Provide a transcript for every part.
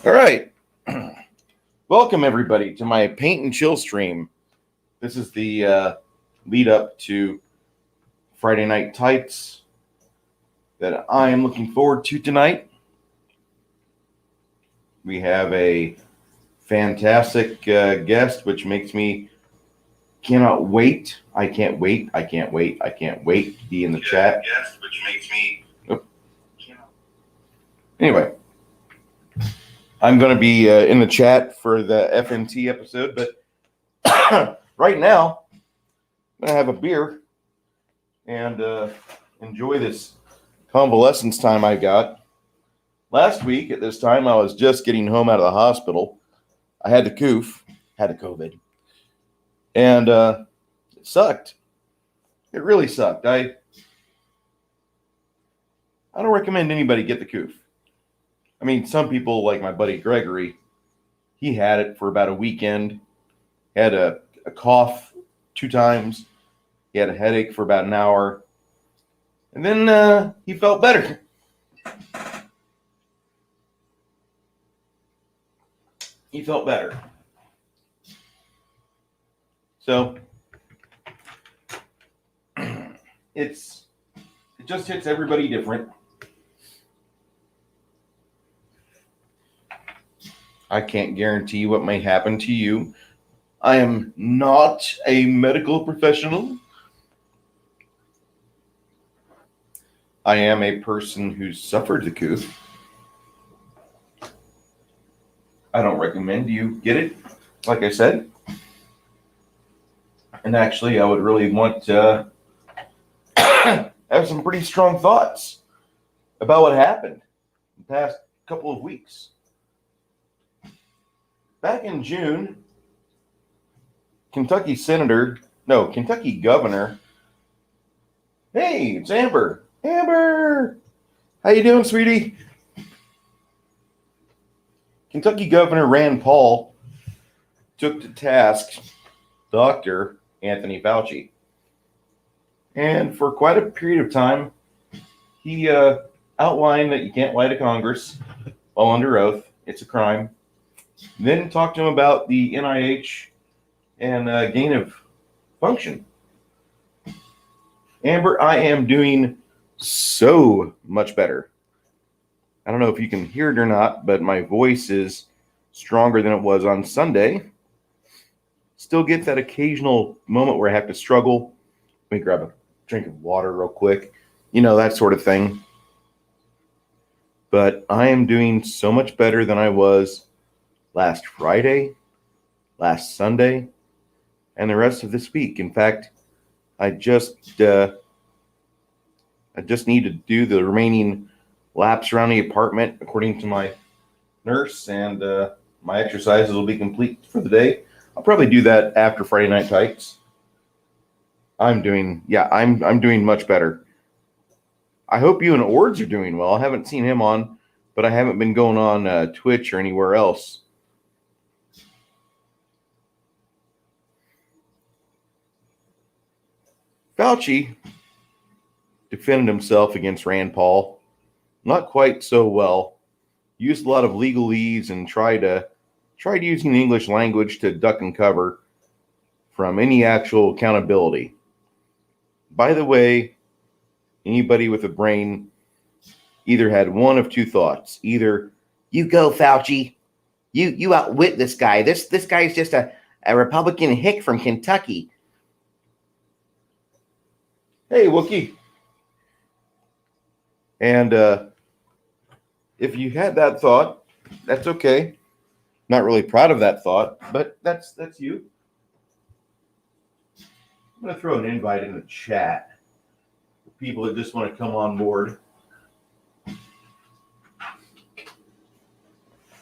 All right. Welcome, everybody, to my paint and chill stream. This is the lead up to Friday Night Tights that I am looking forward to tonight. We have a fantastic guest, which makes me cannot wait. I can't wait. I can't wait. I can't wait to be in the chat. Guest, which makes me. Anyway, I'm going to be in the chat for the FNT episode, but right now, I'm going to have a beer and enjoy this convalescence time I got. Last week at this time, I was just getting home out of the hospital. I had the COVID, and it sucked. It really sucked. I don't recommend anybody get the coof. I mean, some people, like my buddy Gregory, he had it for about a weekend, had a cough 2 times, he had a headache for about an hour, and then he felt better. He felt better. So, it just hits everybody different. I can't guarantee what may happen to you. I am not a medical professional. I am a person who suffered the coof. I don't recommend you get it, like I said. And actually, I would really want to have some pretty strong thoughts about what happened the past couple of weeks. Back in June, Kentucky Governor. Hey, it's Amber. Amber, how you doing, sweetie? Kentucky Governor Rand Paul took to task Dr. Anthony Fauci. And for quite a period of time, he outlined that you can't lie to Congress while under oath. It's a crime. Then talked to him about the NIH and gain of function. Amber, I am doing so much better. I don't know if you can hear it or not, but my voice is stronger than it was on Sunday. Still get that occasional moment where I have to struggle. Let me grab a drink of water real quick. You know, that sort of thing. But I am doing so much better than I was last Friday, last Sunday, and the rest of this week. In fact, I just need to do the remaining laps around the apartment according to my nurse, and my exercises will be complete for the day. I'll probably do that after Friday Night Tights. I'm doing much better. I hope you and Ords are doing well. I haven't seen him on, but I haven't been going on Twitch or anywhere else. Fauci defended himself against Rand Paul. Not quite so well. Used a lot of legalese and tried using the English language to duck and cover from any actual accountability. By the way, anybody with a brain either had one of two thoughts. Either, you go, Fauci. You outwit this guy. This guy's just a Republican hick from Kentucky. Hey, Wookie. And if you had that thought, that's okay. Not really proud of that thought, but that's you. I'm going to throw an invite in the chat for people that just want to come on board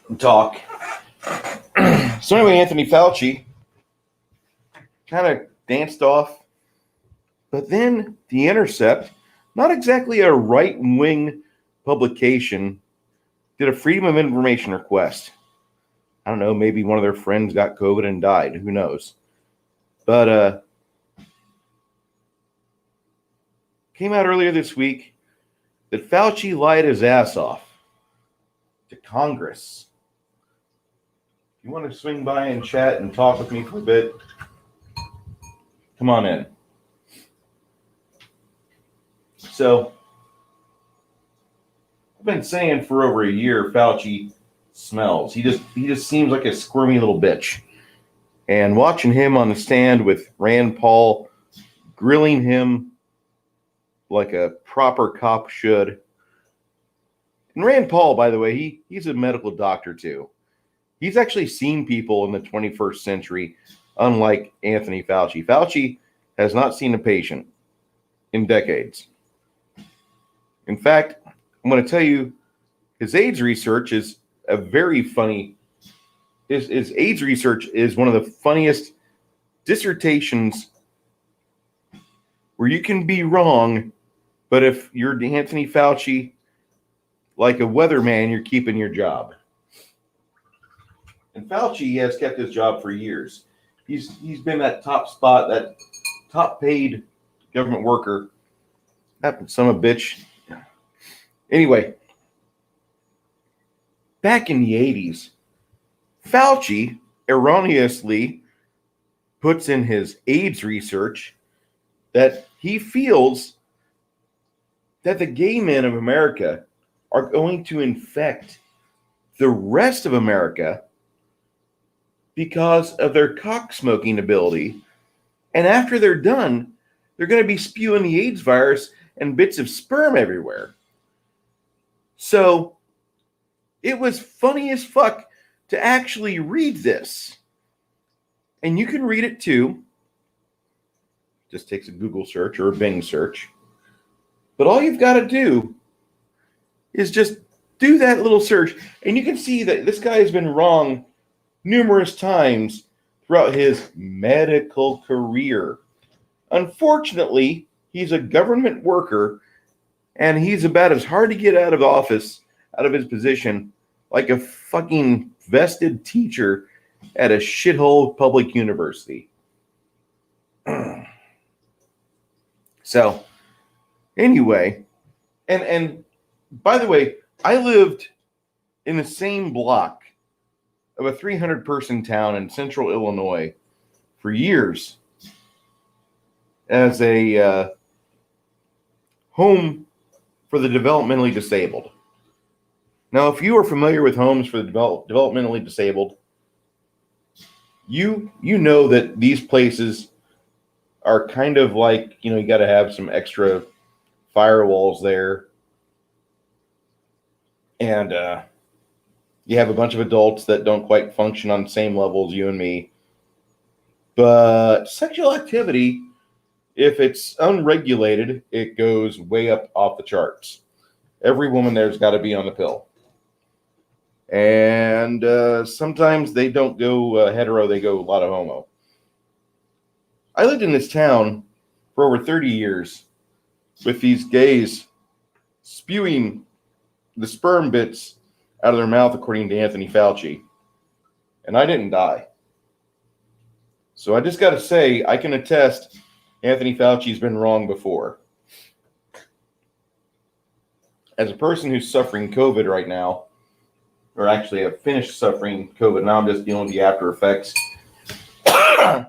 and talk. So anyway, Anthony Fauci kind of danced off. But then The Intercept, not exactly a right-wing publication, did a Freedom of Information request. I don't know, maybe one of their friends got COVID and died. Who knows? But came out earlier this week that Fauci lied his ass off to Congress You want to swing by and chat and talk with me for a bit? Come on in. So, I've been saying for over a year, Fauci smells. He just seems like a squirmy little bitch. And watching him on the stand with Rand Paul grilling him like a proper cop should. And Rand Paul, by the way, he's a medical doctor too. He's actually seen people in the 21st century, unlike Anthony Fauci. Fauci has not seen a patient in decades. In fact, I'm going to tell you, his AIDS research is a very funny. His AIDS research is one of the funniest dissertations where you can be wrong, but if you're Anthony Fauci, like a weatherman, you're keeping your job. And Fauci has kept his job for years. He's been that top spot, that top paid government worker. That son of a bitch. Anyway, back in the 80s, Fauci erroneously puts in his AIDS research that he feels that the gay men of America are going to infect the rest of America because of their cock smoking ability. And after they're done, they're going to be spewing the AIDS virus and bits of sperm everywhere. So it was funny as fuck to actually read this. And you can read it too. Just takes a Google search or a Bing search. But all you've got to do is just do that little search. And you can see that this guy has been wrong numerous times throughout his medical career. Unfortunately, he's a government worker, and he's about as hard to get out of office, out of his position, like a fucking vested teacher at a shithole public university. So, anyway, and by the way, I lived in the same block of a 300-person town in central Illinois for years as a home for the developmentally disabled. Now, if you are familiar with homes for the developmentally disabled, you know that these places are kind of like, you got to have some extra firewalls there. And you have a bunch of adults that don't quite function on the same level as you and me. But sexual activity, if it's unregulated, it goes way up off the charts. Every woman there's got to be on the pill. And sometimes they don't go hetero, they go a lot of homo. I lived in this town for over 30 years with these gays spewing the sperm bits out of their mouth, according to Anthony Fauci. And I didn't die. So I just got to say, I can attest Anthony Fauci's been wrong before. As a person who's suffering COVID right now, or actually I've finished suffering COVID, now I'm just dealing with the after effects. I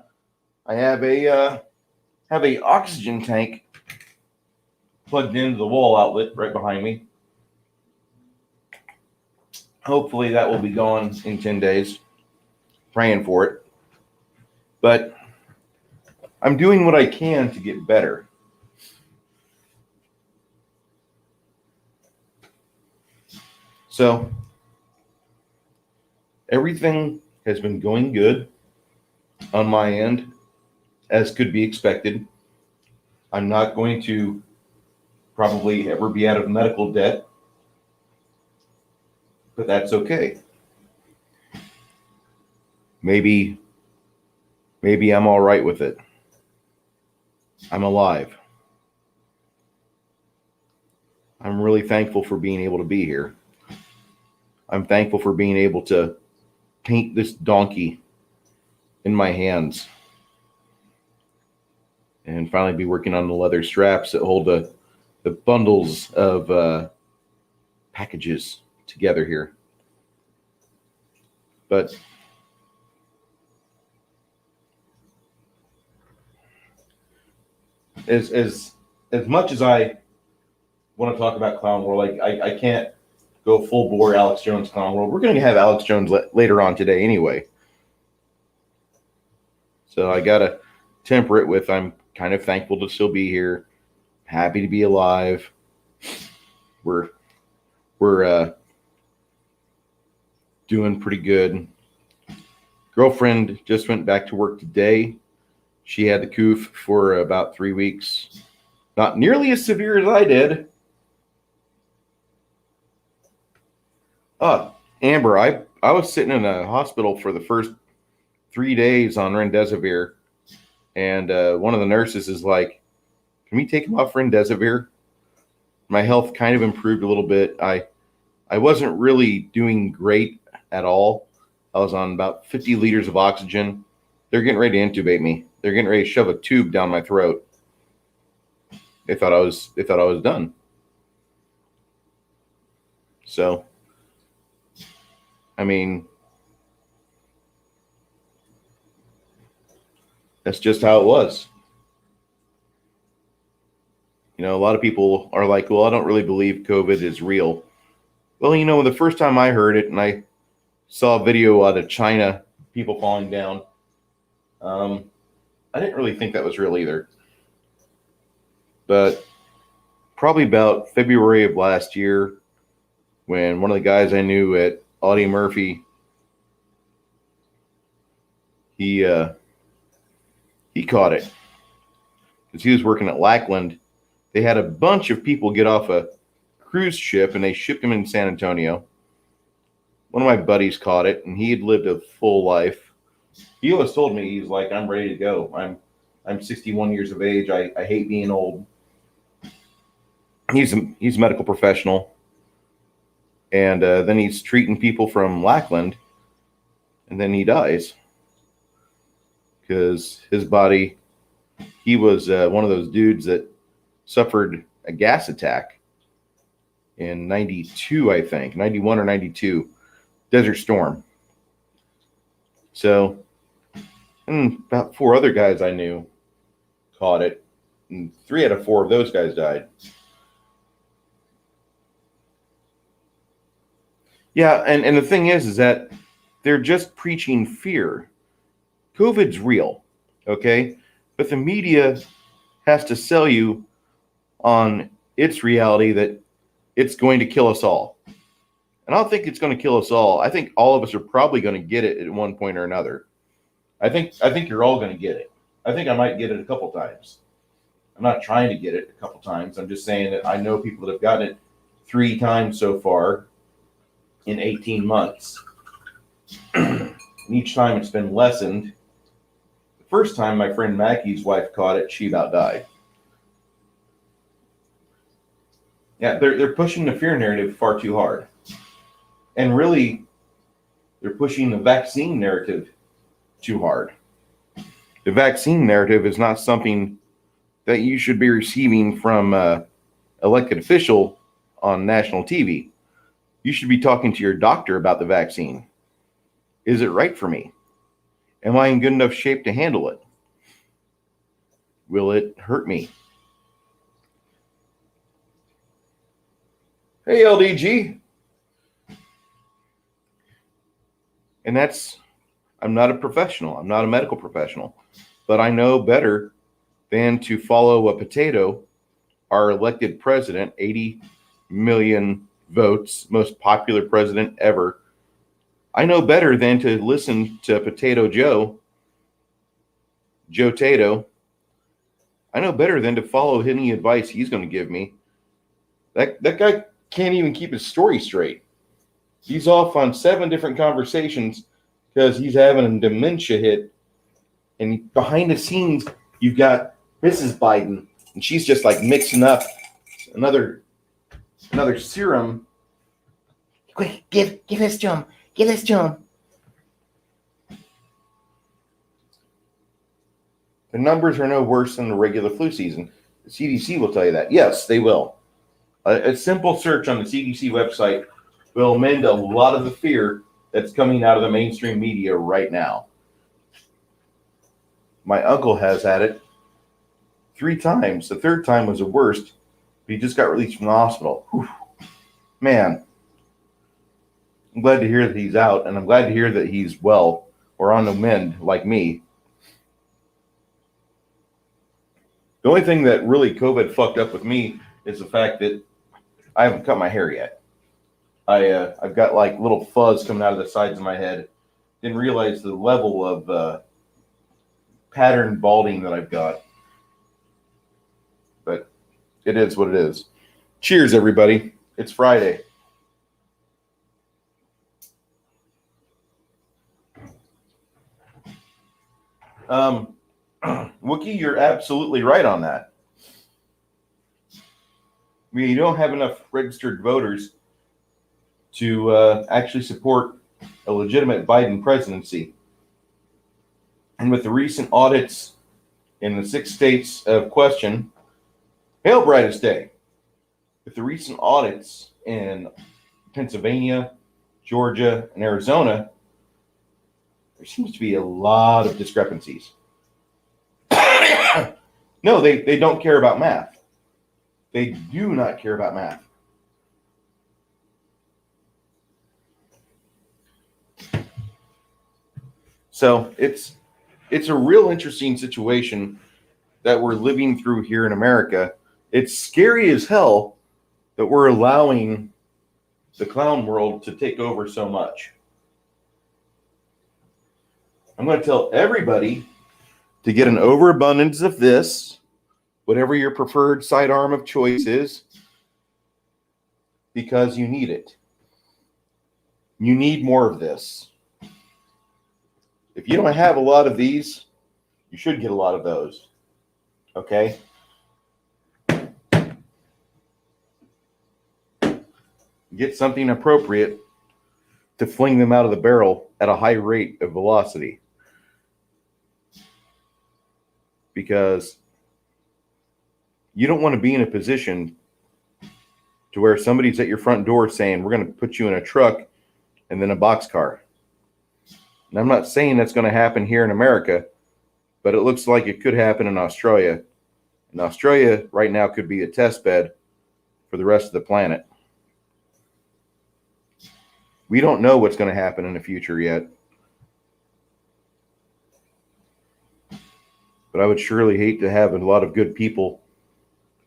have a oxygen tank plugged into the wall outlet right behind me. Hopefully that will be gone in 10 days. Praying for it. But I'm doing what I can to get better. So everything has been going good on my end, as could be expected. I'm not going to probably ever be out of medical debt, but that's okay. Maybe I'm all right with it. I'm alive. I'm really thankful for being able to be here. I'm thankful for being able to paint this donkey in my hands and finally be working on the leather straps that hold the bundles of packages together here. But as much as I want to talk about Clown World, I can't go full bore Alex Jones Clown World. We're going to have Alex Jones later on today anyway. So I got to temper it with I'm kind of thankful to still be here. Happy to be alive. We're doing pretty good. Girlfriend just went back to work today. She had the coof for about 3 weeks. Not nearly as severe as I did. Amber, I was sitting in a hospital for the first 3 days on remdesivir, and one of the nurses is like, "Can we take him off remdesivir?" My health kind of improved a little bit. I wasn't really doing great at all. I was on about 50 liters of oxygen. They're getting ready to intubate me. They're getting ready to shove a tube down my throat. They thought I was done. So, I mean, that's just how it was. You know, a lot of people are like, well, I don't really believe COVID is real. Well, you know, the first time I heard it and I saw a video out of China, people falling down, I didn't really think that was real either. But probably about February of last year, when one of the guys I knew at Audie Murphy, he caught it because he was working at Lackland. They had a bunch of people get off a cruise ship and they shipped him in San Antonio. One of my buddies caught it and he had lived a full life. He always told me, he's like, I'm ready to go. I'm 61 years of age. I hate being old. He's a medical professional. And then he's treating people from Lackland, and then he dies because his body, he was one of those dudes that suffered a gas attack in 92, I think, 91 or 92, Desert Storm. So, and about 4 other guys I knew caught it, and 3 out of 4 of those guys died. Yeah, and the thing is that they're just preaching fear. COVID's real, okay? But the media has to sell you on its reality that it's going to kill us all. And I don't think it's going to kill us all. I think all of us are probably going to get it at one point or another. I think you're all going to get it. I think I might get it a couple times. I'm not trying to get it a couple times. I'm just saying that I know people that have gotten it 3 times so far in 18 months. And each time it's been lessened. The first time my friend Mackie's wife caught it, she about died. Yeah, they're pushing the fear narrative far too hard. And really, they're pushing the vaccine narrative too hard. The vaccine narrative is not something that you should be receiving from an elected official on national TV. You should be talking to your doctor about the vaccine. Is it right for me? Am I in good enough shape to handle it? Will it hurt me? Hey, LDG. And I'm not a professional. I'm not a medical professional. But I know better than to follow a potato, our elected president, 80 million votes, most popular president ever. I know better than to listen to Potato Joe Tato. I know better than to follow any advice he's going to give me. That guy can't even keep his story straight. He's off on 7 different conversations because he's having a dementia hit. And behind the scenes, you've got Mrs. Biden, and she's just like mixing up another serum. Quick, give this to him. Give this to him. The numbers are no worse than the regular flu season. The CDC will tell you that. Yes, they will. A simple search on the CDC website will amend a lot of the fear that's coming out of the mainstream media right now. My uncle has had it 3 times. The third time was the worst. He just got released from the hospital. Whew. Man, I'm glad to hear that he's out, and I'm glad to hear that he's well or on the mend like me. The only thing that really COVID fucked up with me is the fact that I haven't cut my hair yet. I've got like little fuzz coming out of the sides of my head. Didn't realize the level of pattern balding that I've got. But it is what it is. Cheers, everybody. It's Friday. Wookie, you're absolutely right on that. We don't have enough registered voters to actually support a legitimate Biden presidency. And with the recent audits in the 6 states of question, hail brightest day. With the recent audits in Pennsylvania, Georgia, and Arizona, there seems to be a lot of discrepancies. No, they don't care about math. They do not care about math. So it's a real interesting situation that we're living through here in America. It's scary as hell that we're allowing the clown world to take over so much. I'm going to tell everybody to get an overabundance of this, whatever your preferred sidearm of choice is, because you need it. You need more of this. If you don't have a lot of these, you should get a lot of those. Okay? Get something appropriate to fling them out of the barrel at a high rate of velocity. Because you don't want to be in a position to where somebody's at your front door saying, we're going to put you in a truck and then a boxcar. And I'm not saying that's going to happen here in America, but it looks like it could happen in Australia. And Australia right now could be a test bed for the rest of the planet. We don't know what's going to happen in the future yet. But I would surely hate to have a lot of good people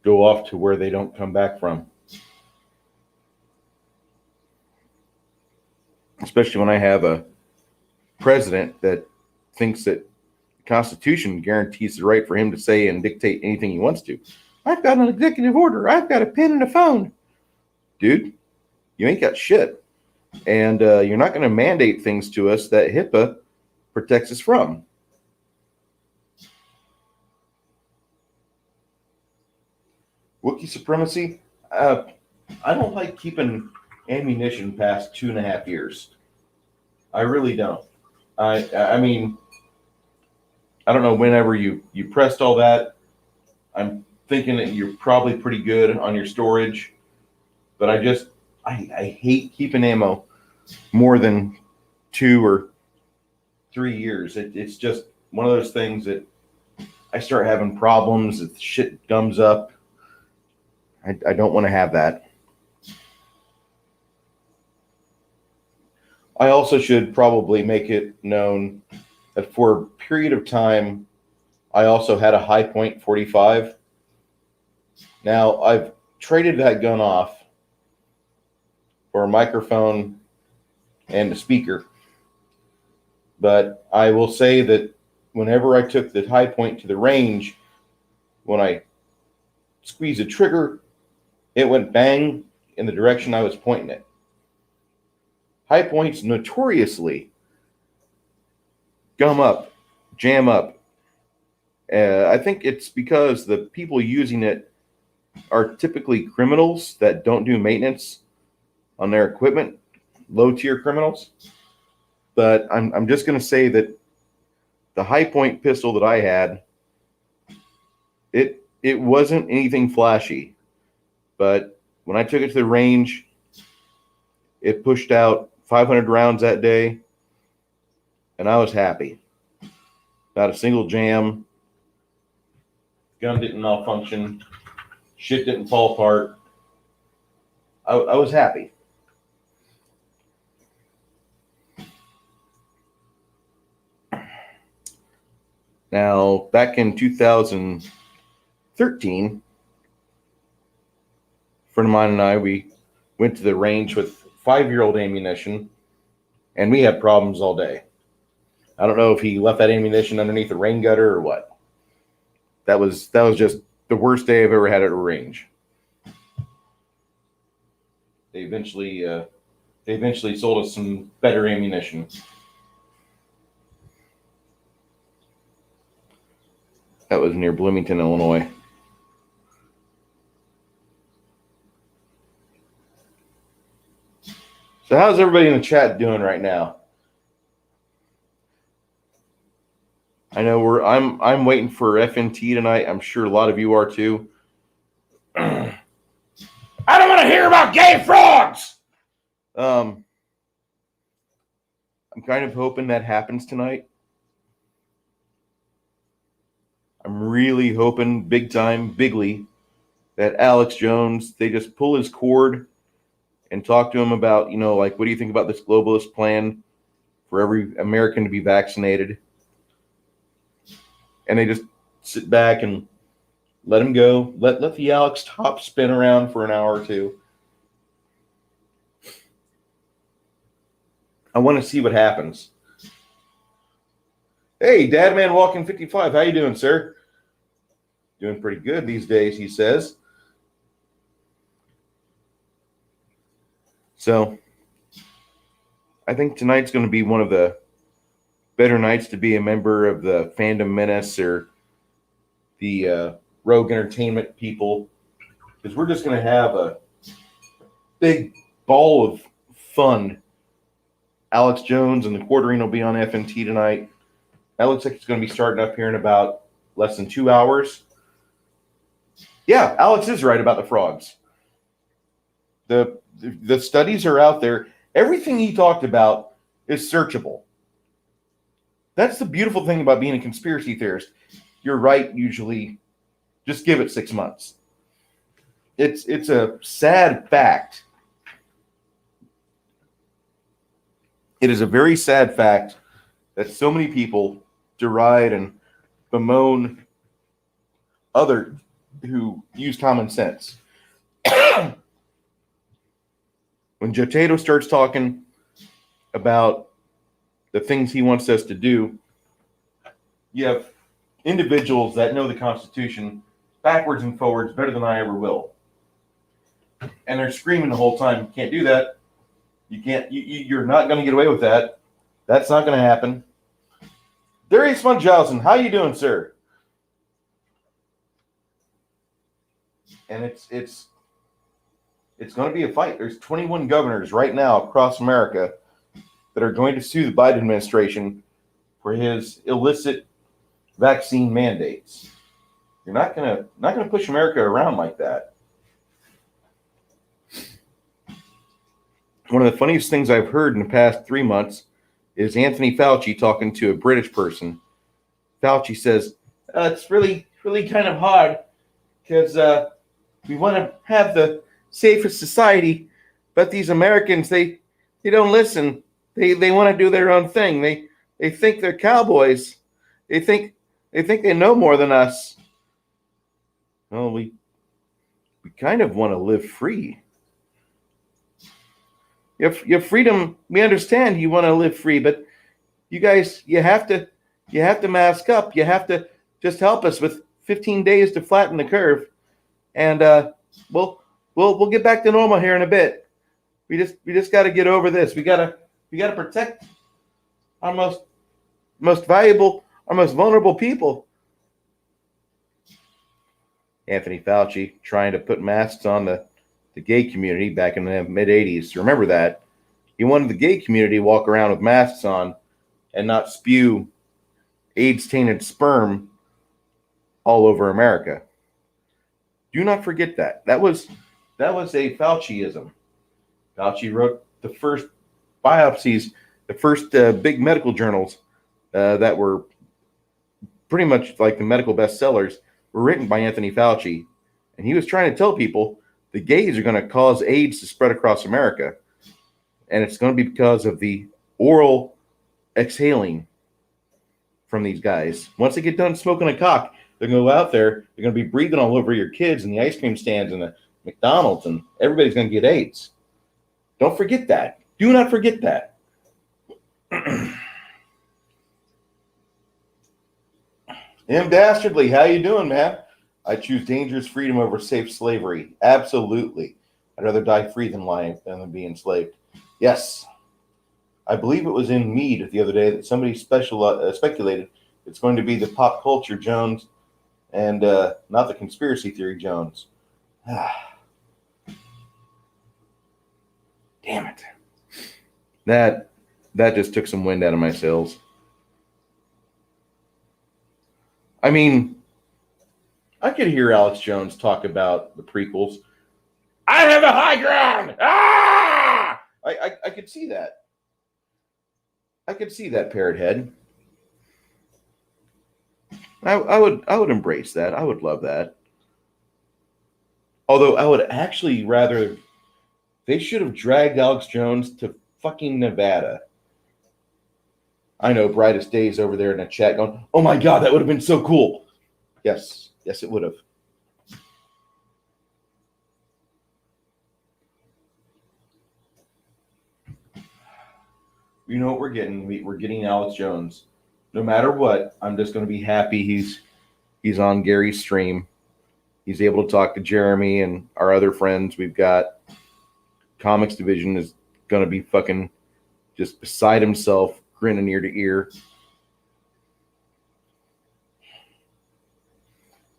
go off to where they don't come back from. Especially when I have a president that thinks that the Constitution guarantees the right for him to say and dictate anything he wants to. I've got an executive order. I've got a pen and a phone. Dude, you ain't got shit. And you're not going to mandate things to us that HIPAA protects us from. Wookiee supremacy? I don't like keeping ammunition past 2.5 years. I really don't. I mean, I don't know whenever you pressed all that. I'm thinking that you're probably pretty good on your storage. But I hate keeping ammo more than 2 or 3 years. It's just one of those things that I start having problems. If shit gums up. I don't want to have that. I also should probably make it known that for a period of time, I also had a High Point 45. Now, I've traded that gun off for a microphone and a speaker. But I will say that whenever I took the High Point to the range, when I squeezed the trigger, it went bang in the direction I was pointing it. High Points notoriously gum up, jam up. I think it's because the people using it are typically criminals that don't do maintenance on their equipment, low-tier criminals. But I'm just going to say that the High Point pistol that I had, it wasn't anything flashy. But when I took it to the range, it pushed out 500 rounds that day, and I was happy. Not a single jam. gun didn't malfunction, shit didn't fall apart. I was happy. Now, back in 2013, a friend of mine and I, we went to the range with 5-year-old ammunition, and we had problems all day. I don't know if he left that ammunition underneath the rain gutter or what. That was just the worst day I've ever had at a range. They eventually sold us some better ammunition. That was near Bloomington, Illinois. So how's everybody in the chat doing right now? I know I'm waiting for FNT tonight. I'm sure a lot of you are too. I don't want to hear about gay frogs. I'm kind of hoping that happens tonight. I'm really hoping big time, bigly, that Alex Jones, they just pull his cord and talk to him about, like, what do you think about this globalist plan for every American to be vaccinated? And they just sit back and let him go. Let the Alex top spin around for an hour or two. I want to see what happens. Hey, Dadman Walking 55, how you doing, sir? Doing pretty good these days, he says. So, I think tonight's going to be one of the better nights to be a member of the Fandom Menace or the Rogue Entertainment people, because we're just going to have a big ball of fun. Alex Jones and the Quartering will be on FNT tonight. That looks like it's going to be starting up here in about less than 2 hours. Yeah, Alex is right about the frogs. The studies are out there. Everything he talked about is searchable. That's the beautiful thing about being a conspiracy theorist. You're right, usually. Just give it 6 months. It's a sad fact. It is a very sad fact that so many people deride and bemoan others who use common sense. When Jotato starts talking about the things he wants us to do, you have individuals that know the Constitution backwards and forwards better than I ever will. And they're screaming the whole time, you can't do that. You can't, you're not going to get away with that. That's not going to happen. Darius Munchausen, how you doing, sir? And it's going to be a fight. There's 21 governors right now across America that are going to sue the Biden administration for his illicit vaccine mandates. You're not gonna push America around like that. One of the funniest things I've heard in the past 3 months is Anthony Fauci talking to a British person. Fauci says, it's really kind of hard because we want to have the safest society, but these Americans, they don't listen. They want to do their own thing. They think they're cowboys. They think they know more than us. Well, we kind of want to live free. Your freedom, we understand you want to live free, but you guys, you have to mask up. You have to just help us with 15 days to flatten the curve, and we'll get back to normal here in a bit. We just got to get over this. We got to protect our most valuable, our most vulnerable people. Anthony Fauci trying to put masks on the gay community back in the mid-'80s. Remember that. He wanted the gay community to walk around with masks on and not spew AIDS-tainted sperm all over America. Do not forget that. That was a Fauciism. Fauci wrote the first biopsies, the first big medical journals that were pretty much like the medical bestsellers. were written by Anthony Fauci, and he was trying to tell people the gays are going to cause AIDS to spread across America, and it's going to be because of the oral exhaling from these guys. Once they get done smoking a cock, they're going to go out there, they're going to be breathing all over your kids in the ice cream stands and the McDonald's, and everybody's going to get AIDS. Don't forget that. Do not forget that. M. Dastardly, how you doing, man? I choose dangerous freedom over safe slavery. Absolutely. I'd rather die free than be enslaved. Yes. I believe it was in Mead the other day that somebody speculated it's going to be the pop culture Jones and not the conspiracy theory Jones. Damn it. That just took some wind out of my sails. I mean, I could hear Alex Jones talk about the prequels. I have a high ground. Ah! I could see that. I could see that, Parrot Head. I would embrace that. I would love that. Although I would actually rather they should have dragged Alex Jones to fucking Nevada. I know Brightest Days over there in the chat going, oh my God, that would have been so cool. Yes, it would have. You know what we're getting? We're getting Alex Jones. No matter what, I'm just going to be happy he's on Gary's stream. He's able to talk to Jeremy and our other friends. We've got Comics Division is going to be fucking just beside himself, grinning ear to ear.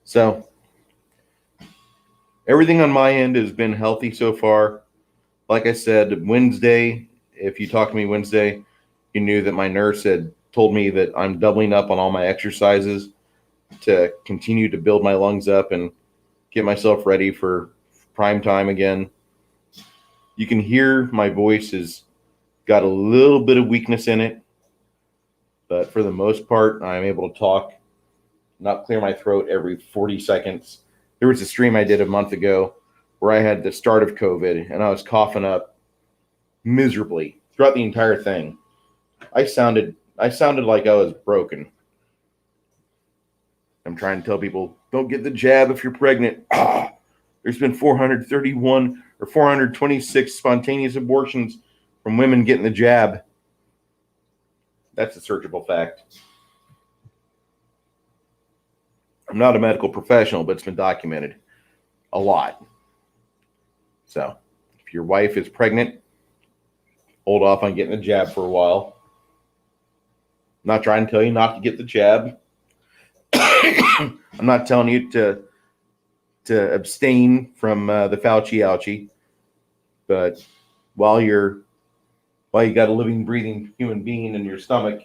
So everything on my end has been healthy so far. Like I said, Wednesday, if you talked to me Wednesday, you knew that my nurse had told me that I'm doubling up on all my exercises to continue to build my lungs up and get myself ready for prime time again. You can hear my voice has got a little bit of weakness in it, but for the most part, I'm able to talk, not clear my throat every 40 seconds. There was a stream I did a month ago where I had the start of COVID and I was coughing up miserably throughout the entire thing. I sounded like I was broken. I'm trying to tell people, don't get the jab if you're pregnant. There's been 431 or 426 spontaneous abortions from women getting the jab. That's a searchable fact. I'm not a medical professional, but it's been documented a lot. So if your wife is pregnant, hold off on getting the jab for a while. I'm not trying to tell you not to get the jab. I'm not telling you to abstain from the Fauci ouchie, but while you got a living, breathing human being in your stomach,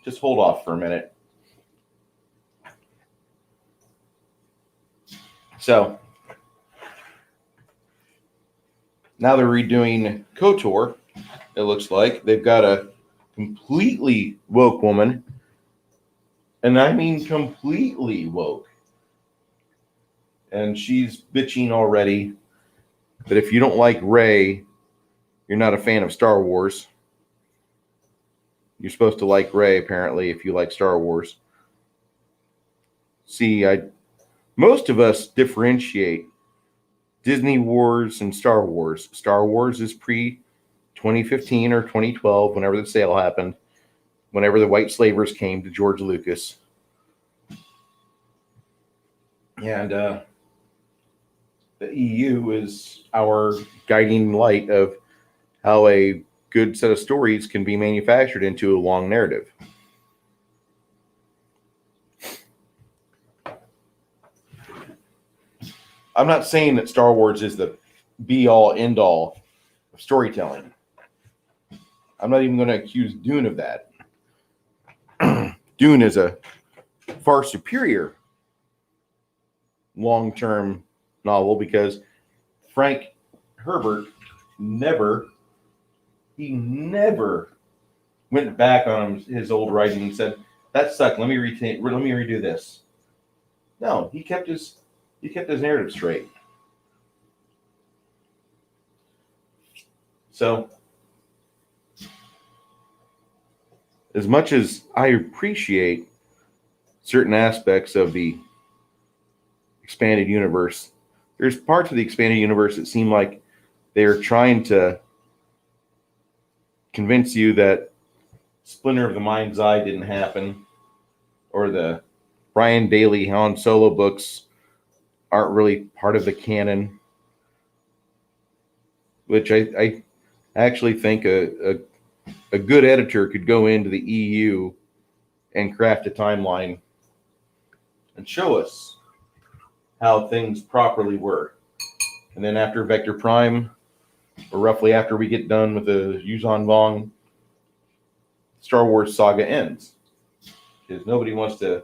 just hold off for a minute. So now they're redoing KOTOR. It looks like they've got a completely woke woman. And I mean completely woke. And she's bitching already that if you don't like Rey, you're not a fan of Star Wars. You're supposed to like Rey, apparently, if you like Star Wars. See, most of us differentiate Disney Wars and Star Wars. Star Wars is pre-2015 or 2012, whenever the sale happened. Whenever the white slavers came to George Lucas. And the EU is our guiding light of how a good set of stories can be manufactured into a long narrative. I'm not saying that Star Wars is the be-all, end-all of storytelling. I'm not even going to accuse Dune of that. Dune is a far superior long-term novel because Frank Herbert never went back on his old writing and said, that sucked. Let me redo this. No, he kept his narrative straight. So, as much as I appreciate certain aspects of the expanded universe, there's parts of the expanded universe that seem like they're trying to convince you that Splinter of the Mind's Eye didn't happen, or the Brian Daley Han Solo books aren't really part of the canon, which I actually think a good editor could go into the EU and craft a timeline and show us how things properly were. And then after Vector Prime, or roughly after we get done with the Yuzhan Vong, Star Wars saga ends. Because nobody wants to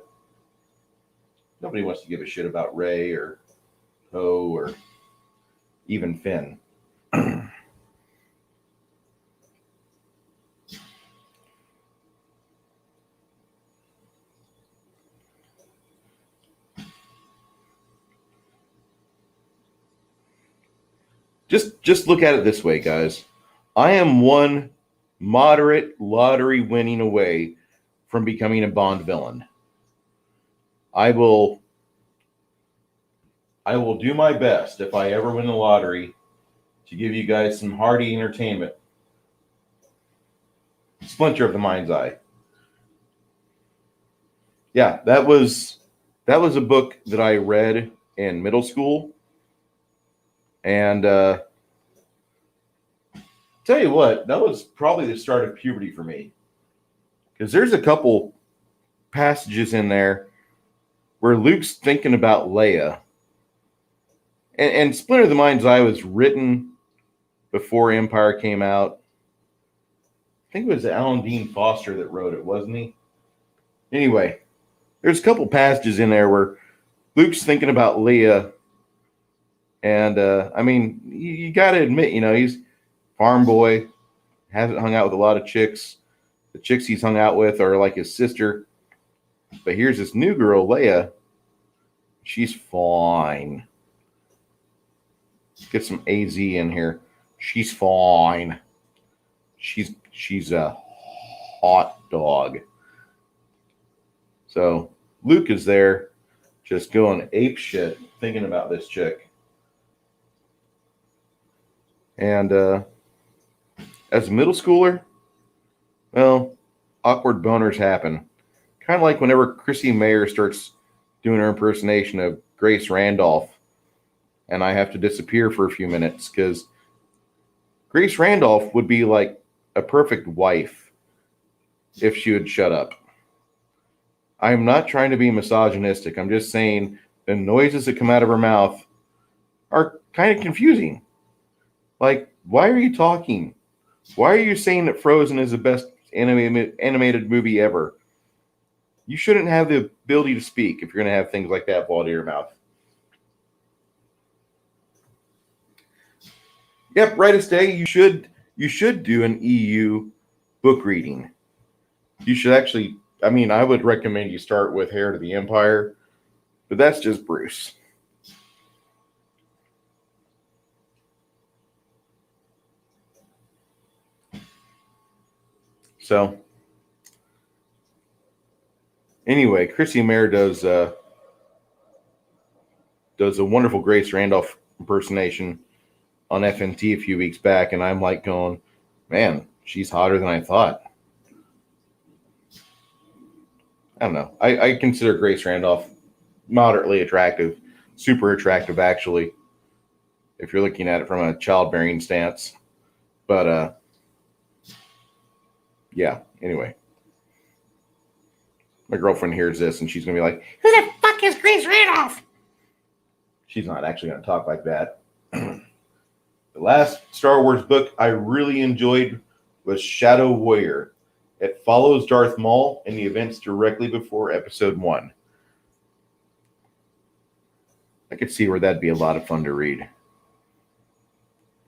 give a shit about Rey or Poe or even Finn. Just look at it this way, guys. I am one moderate lottery winning away from becoming a Bond villain. I will do my best, if I ever win the lottery, to give you guys some hearty entertainment. Splinter of the Mind's Eye. Yeah, that was a book that I read in middle school. And tell you what, that was probably the start of puberty for me. Because there's a couple passages in there where Luke's thinking about Leia. And Splinter of the Mind's Eye was written before Empire came out. I think it was Alan Dean Foster that wrote it, wasn't he? Anyway, there's a couple passages in there where Luke's thinking about Leia. And, I mean, you got to admit, he's farm boy, hasn't hung out with a lot of chicks. The chicks he's hung out with are like his sister. But here's this new girl, Leia. She's fine. Get some AZ in here. She's fine. She's a hot dog. So Luke is there just going ape shit thinking about this chick. And as a middle schooler, well, awkward boners happen. Kind of like whenever Chrissy Mayer starts doing her impersonation of Grace Randolph, and I have to disappear for a few minutes because Grace Randolph would be like a perfect wife if she would shut up. I'm not trying to be misogynistic. I'm just saying the noises that come out of her mouth are kind of confusing. Like, why are you talking? Why are you saying that Frozen is the best animated movie ever? You shouldn't have the ability to speak if you're going to have things like that fall out of your mouth. Yep, Brightest Day, you should do an EU book reading. You should actually, I would recommend you start with Heir to the Empire, but that's just Bruce. So, anyway, Chrissy Mayer does a wonderful Grace Randolph impersonation on FNT a few weeks back, and I'm like going, man, she's hotter than I thought. I don't know. I consider Grace Randolph moderately attractive, super attractive, actually, if you're looking at it from a childbearing stance. But, yeah, anyway. My girlfriend hears this, and she's going to be like, who the fuck is Grace Randolph? She's not actually going to talk like that. The last Star Wars book I really enjoyed was Shadow Warrior. It follows Darth Maul in the events directly before Episode 1. I could see where that'd be a lot of fun to read.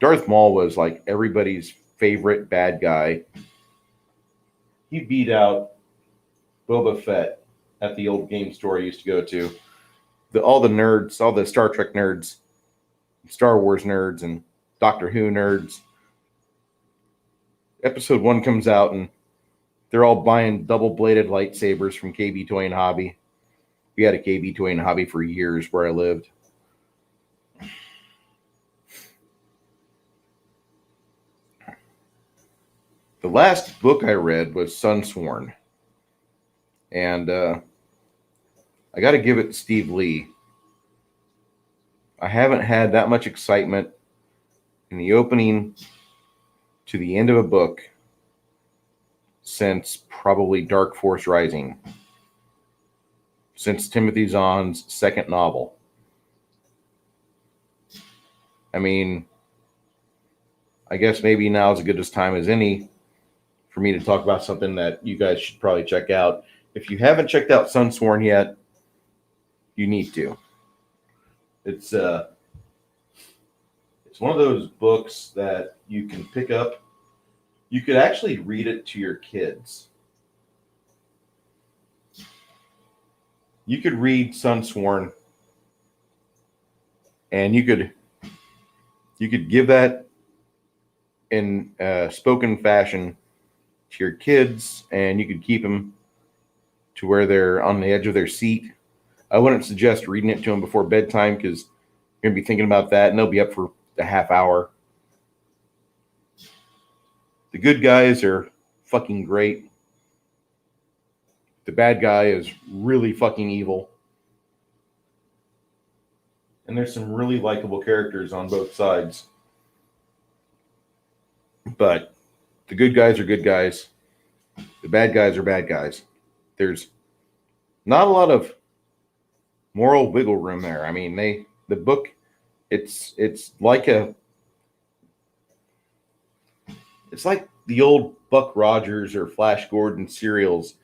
Darth Maul was like everybody's favorite bad guy. He beat out Boba Fett at the old game store I used to go to. All the nerds, all the Star Trek nerds, Star Wars nerds, and Doctor Who nerds. Episode 1 comes out, and they're all buying double-bladed lightsabers from KB Toy and Hobby. We had a KB Toy and Hobby for years where I lived. The last book I read was Sunsworn. And I got to give it to Steve Lee. I haven't had that much excitement in the opening to the end of a book since probably Dark Force Rising. Since Timothy Zahn's second novel. I mean, I guess maybe now is as good a time as any for me to talk about something that you guys should probably check out. If you haven't checked out Sunsworn yet, you need to. It's one of those books that you can pick up. You could actually read it to your kids. You could read Sunsworn, and you could give that in spoken fashion to your kids, and you could keep them to where they're on the edge of their seat. I wouldn't suggest reading it to them before bedtime because you're going to be thinking about that, and they'll be up for a half hour. The good guys are fucking great. The bad guy is really fucking evil. And there's some really likable characters on both sides. But the good guys are good guys. The bad guys are bad guys. There's not a lot of moral wiggle room there. I mean, the book, it's like the old Buck Rogers or Flash Gordon serials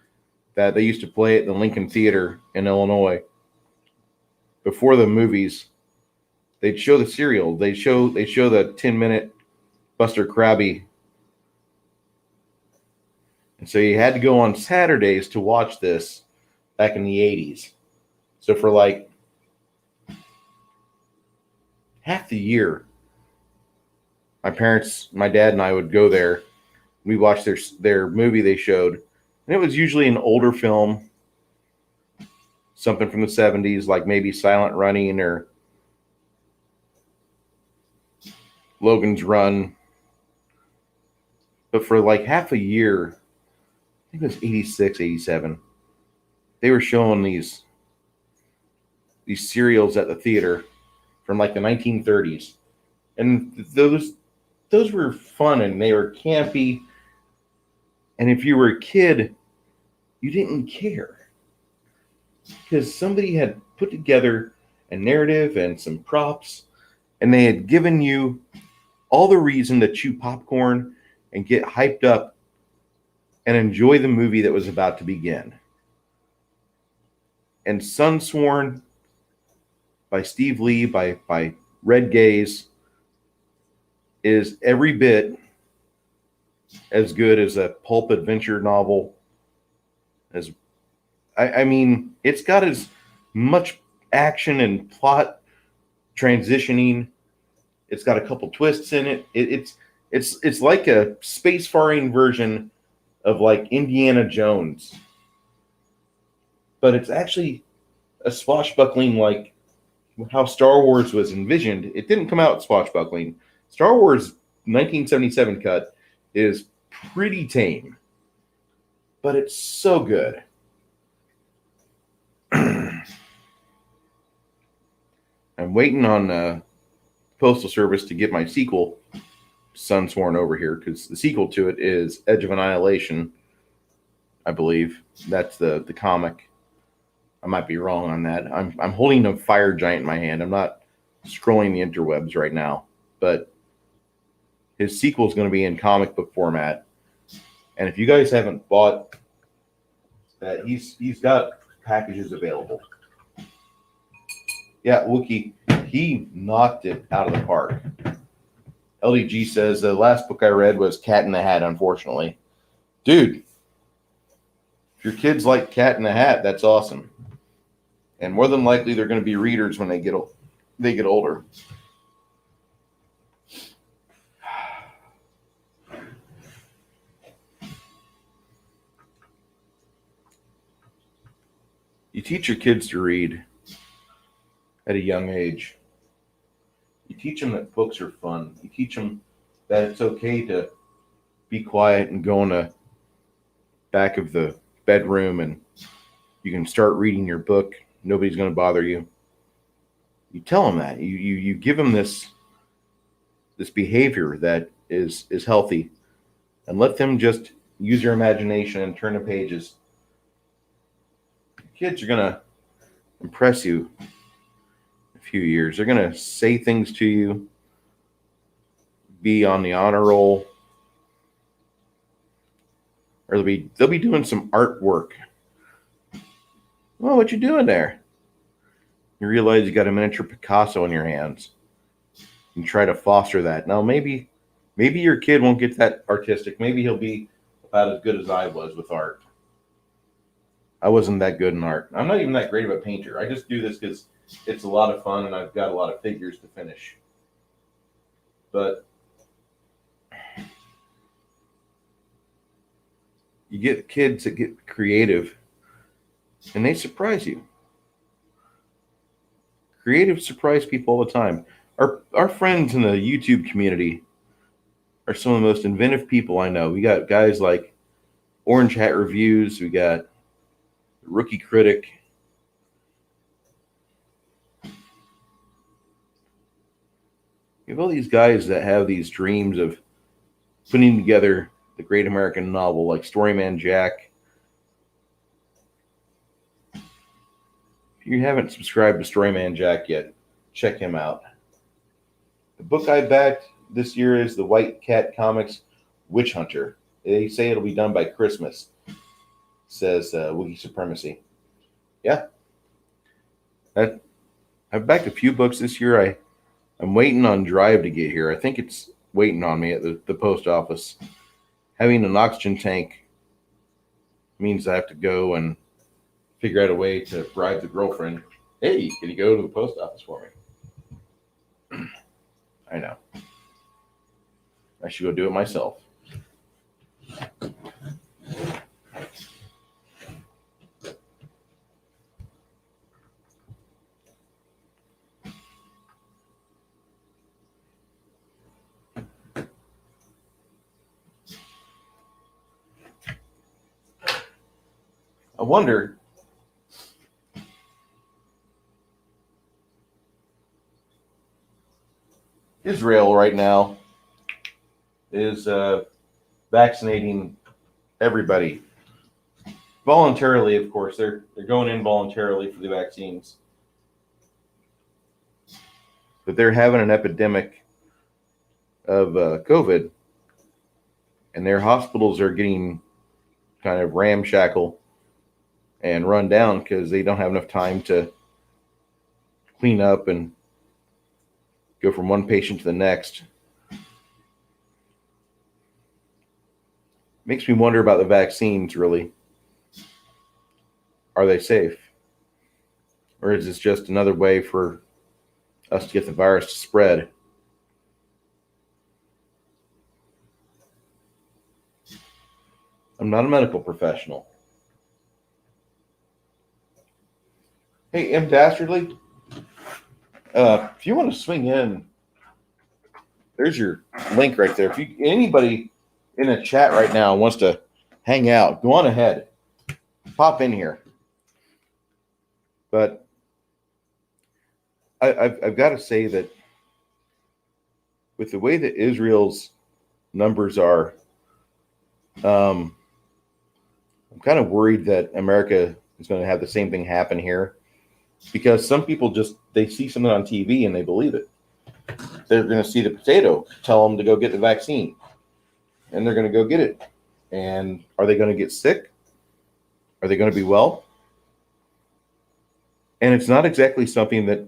that they used to play at the Lincoln Theater in Illinois. Before the movies, they'd show the serial. They show the 10-minute Buster Crabbe. And so you had to go on Saturdays to watch this back in the 80s. So for like half the year, my dad and I would go there. We watched their movie they showed. And it was usually an older film, something from the 70s, like maybe Silent Running or Logan's Run. But for like half a year, I think it was 86, 87, they were showing these serials at the theater from like the 1930s. And those were fun, and they were campy. And if you were a kid, you didn't care because somebody had put together a narrative and some props, and they had given you all the reason to chew popcorn and get hyped up and enjoy the movie that was about to begin. And Sunsworn by Steve Lee, by Red Gaze, is every bit as good as a pulp adventure novel. I mean, it's got as much action and plot transitioning. It's got a couple twists in it. It's like a space-faring version of like Indiana Jones, but it's actually a swashbuckling like how Star Wars was envisioned. It didn't come out swashbuckling. Star Wars 1977 cut is pretty tame, but it's so good. I'm waiting on Postal Service to get my sequel, Sunsworn, over here, because the sequel to it is Edge of Annihilation, I believe. That's the comic. I might be wrong on that. I'm holding a fire giant in my hand. I'm not scrolling the interwebs right now, but his sequel is going to be in comic book format. And if you guys haven't bought that, he's got packages available. Yeah, Wookie, he knocked it out of the park. LDG says the last book I read was Cat in the Hat, unfortunately. Dude, If your kids like Cat in the Hat, that's awesome. And more than likely, they're going to be readers when they get older. You teach your kids to read at a young age. You teach them that books are fun. You teach them that it's okay to be quiet and go in the back of the bedroom and you can start reading your book. Nobody's going to bother you. You tell them that. You give them this behavior that is healthy, and let them just use your imagination and turn the pages. Kids are going to impress you in a few years. They're going to say things to you, be on the honor roll, or they'll be doing some artwork. Oh, what you doing there? You realize you got a miniature Picasso in your hands. And try to foster that. Now, maybe your kid won't get that artistic. Maybe he'll be about as good as I was with art. I wasn't that good in art. I'm not even that great of a painter. I just do this because it's a lot of fun and I've got a lot of figures to finish. But you get kids that get creative and they surprise you. Creative surprise people all the time. Our friends in the YouTube community are some of the most inventive people I know. We got guys like Orange Hat Reviews. We got Rookie Critic. You have all these guys that have these dreams of putting together the great American novel, like Storyman Jack. If you haven't subscribed to Storyman Jack yet, check him out. The book I backed this year is the White Cat Comics Witch Hunter. They say it'll be done by Christmas, says Wiki Supremacy. Yeah. I've backed a few books this year. I'm waiting on Drive to get here. I think it's waiting on me at the post office. Having an oxygen tank means I have to go and figure out a way to bribe the girlfriend. Hey, can you go to the post office for me? I know. I should go do it myself. I wonder Israel right now is vaccinating everybody voluntarily. Of course, they're going in voluntarily for the vaccines, but they're having an epidemic of COVID, and their hospitals are getting kind of ramshackle and run down because they don't have enough time to clean up and go from one patient to the next. Makes me wonder about the vaccines, really. Are they safe? Or is this just another way for us to get the virus to spread? I'm not a medical professional. Hey, M. Dastardly, if you want to swing in, there's your link right there. If anybody in the chat right now wants to hang out, go on ahead. Pop in here. But I've got to say that with the way that Israel's numbers are, I'm kind of worried that America is going to have the same thing happen here, because some people they see something on TV and they believe it. They're going to see the potato, tell them to go get the vaccine, and they're going to go get it. And are they going to get sick? Are they going to be well? And it's not exactly something that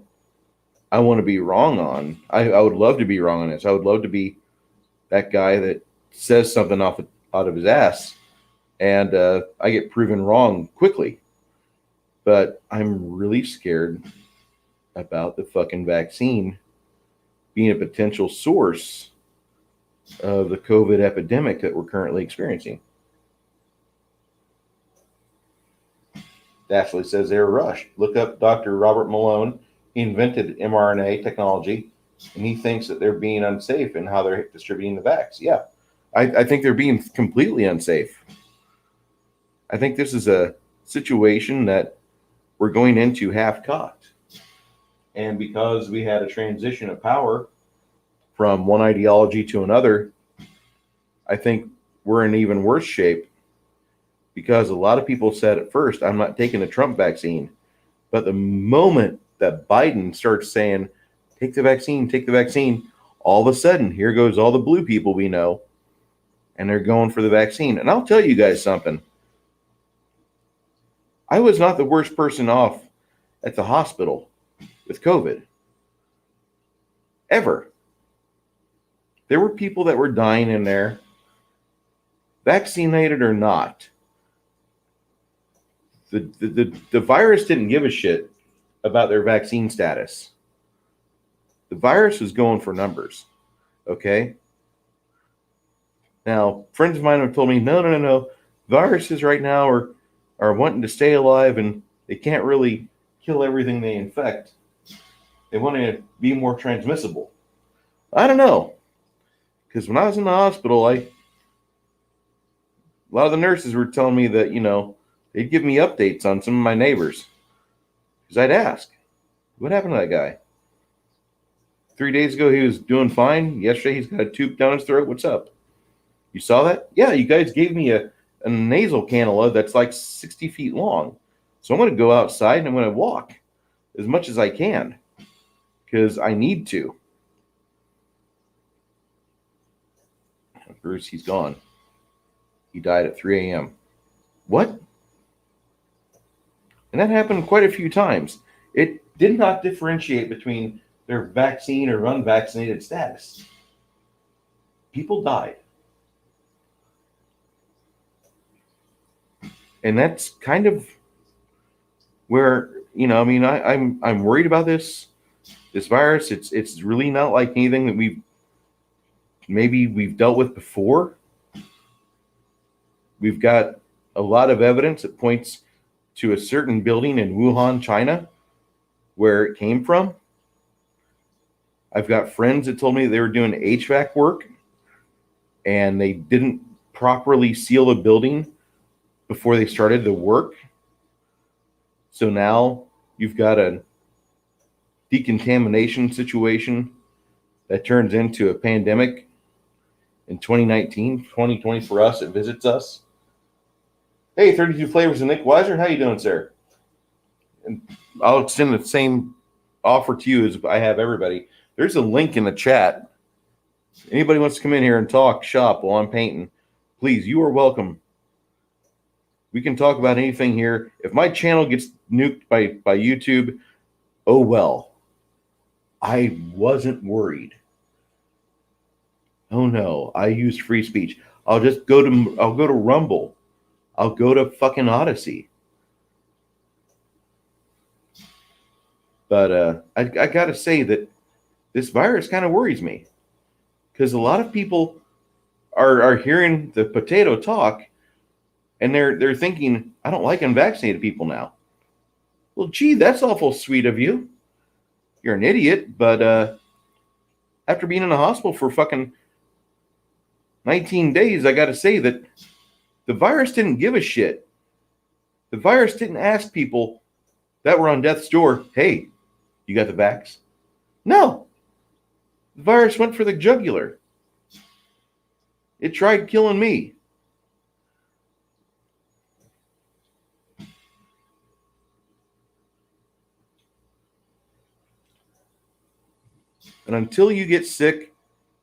I want to be wrong on. I would love to be wrong on this. I would love to be that guy that says something out of his ass and I get proven wrong quickly. But I'm really scared about the fucking vaccine being a potential source of the COVID epidemic that we're currently experiencing. Dashley says they were rushed. Look up Dr. Robert Malone. He invented mRNA technology, and he thinks that they're being unsafe in how they're distributing the vax. Yeah, I think they're being completely unsafe. I think this is a situation that we're going into half-cocked. And because we had a transition of power from one ideology to another, I think we're in even worse shape, because a lot of people said at first, I'm not taking the Trump vaccine. But the moment that Biden starts saying, take the vaccine, all of a sudden, here goes all the blue people we know, and they're going for the vaccine. And I'll tell you guys something. I was not the worst person off at the hospital with COVID. Ever. There were people that were dying in there, vaccinated or not. The virus didn't give a shit about their vaccine status. The virus was going for numbers. Okay? Now, friends of mine have told me, no. Viruses right now are wanting to stay alive, and they can't really kill everything they infect. They want to be more transmissible. I don't know. Because when I was in the hospital, a lot of the nurses were telling me that, they'd give me updates on some of my neighbors. Because I'd ask, what happened to that guy? 3 days ago, he was doing fine. Yesterday, he's got a tube down his throat. What's up? You saw that? Yeah, you guys gave me a nasal cannula that's like 60 feet long. So I'm going to go outside and I'm going to walk as much as I can because I need to. Bruce, he's gone. He died at 3 a.m. What? And that happened quite a few times. It did not differentiate between their vaccine or unvaccinated status. People died. And that's kind of where, I'm worried about this virus. It's really not like anything that we've dealt with before. We've got a lot of evidence that points to a certain building in Wuhan, China, where it came from. I've got friends that told me they were doing HVAC work and they didn't properly seal the building before they started the work. So now you've got a decontamination situation that turns into a pandemic in 2019, 2020 for us. It visits us. Hey, 32 Flavors and Nick Weiser. How you doing, sir? And I'll extend the same offer to you as I have everybody. There's a link in the chat. Anybody wants to come in here and talk shop while I'm painting, please, you are welcome. We can talk about anything here. If my channel gets nuked by YouTube, oh well. I wasn't worried. Oh no, I used free speech. I'll go to Rumble. I'll go to fucking Odyssey. But I gotta say that this virus kind of worries me, because a lot of people are hearing the potato talk, and they're thinking, I don't like unvaccinated people now. Well, gee, that's awful sweet of you. You're an idiot, but after being in the hospital for fucking 19 days, I got to say that the virus didn't give a shit. The virus didn't ask people that were on death's door, hey, you got the vax? No. The virus went for the jugular. It tried killing me. And until you get sick,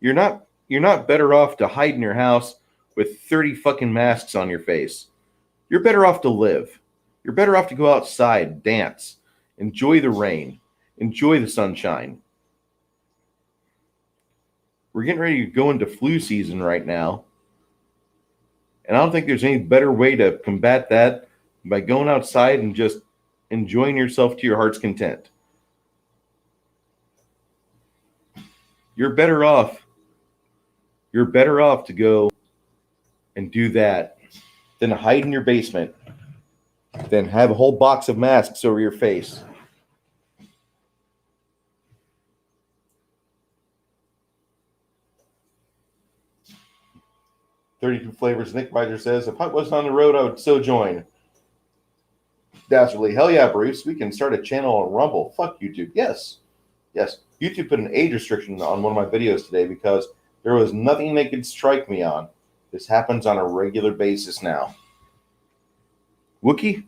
you're not better off to hide in your house with 30 fucking masks on your face. You're better off to live. You're better off to go outside, dance, enjoy the rain, enjoy the sunshine. We're getting ready to go into flu season right now. And I don't think there's any better way to combat that by going outside and just enjoying yourself to your heart's content. You're better off. You're better off to go and do that than hide in your basement, than have a whole box of masks over your face. "32 flavors." Nick Weiser says, "If I wasn't on the road, I would so join." Dastardly. "Hell yeah, Bruce. We can start a channel on Rumble. Fuck YouTube." Yes. Yes. YouTube put an age restriction on one of my videos today because there was nothing they could strike me on. This happens on a regular basis now. Wookie,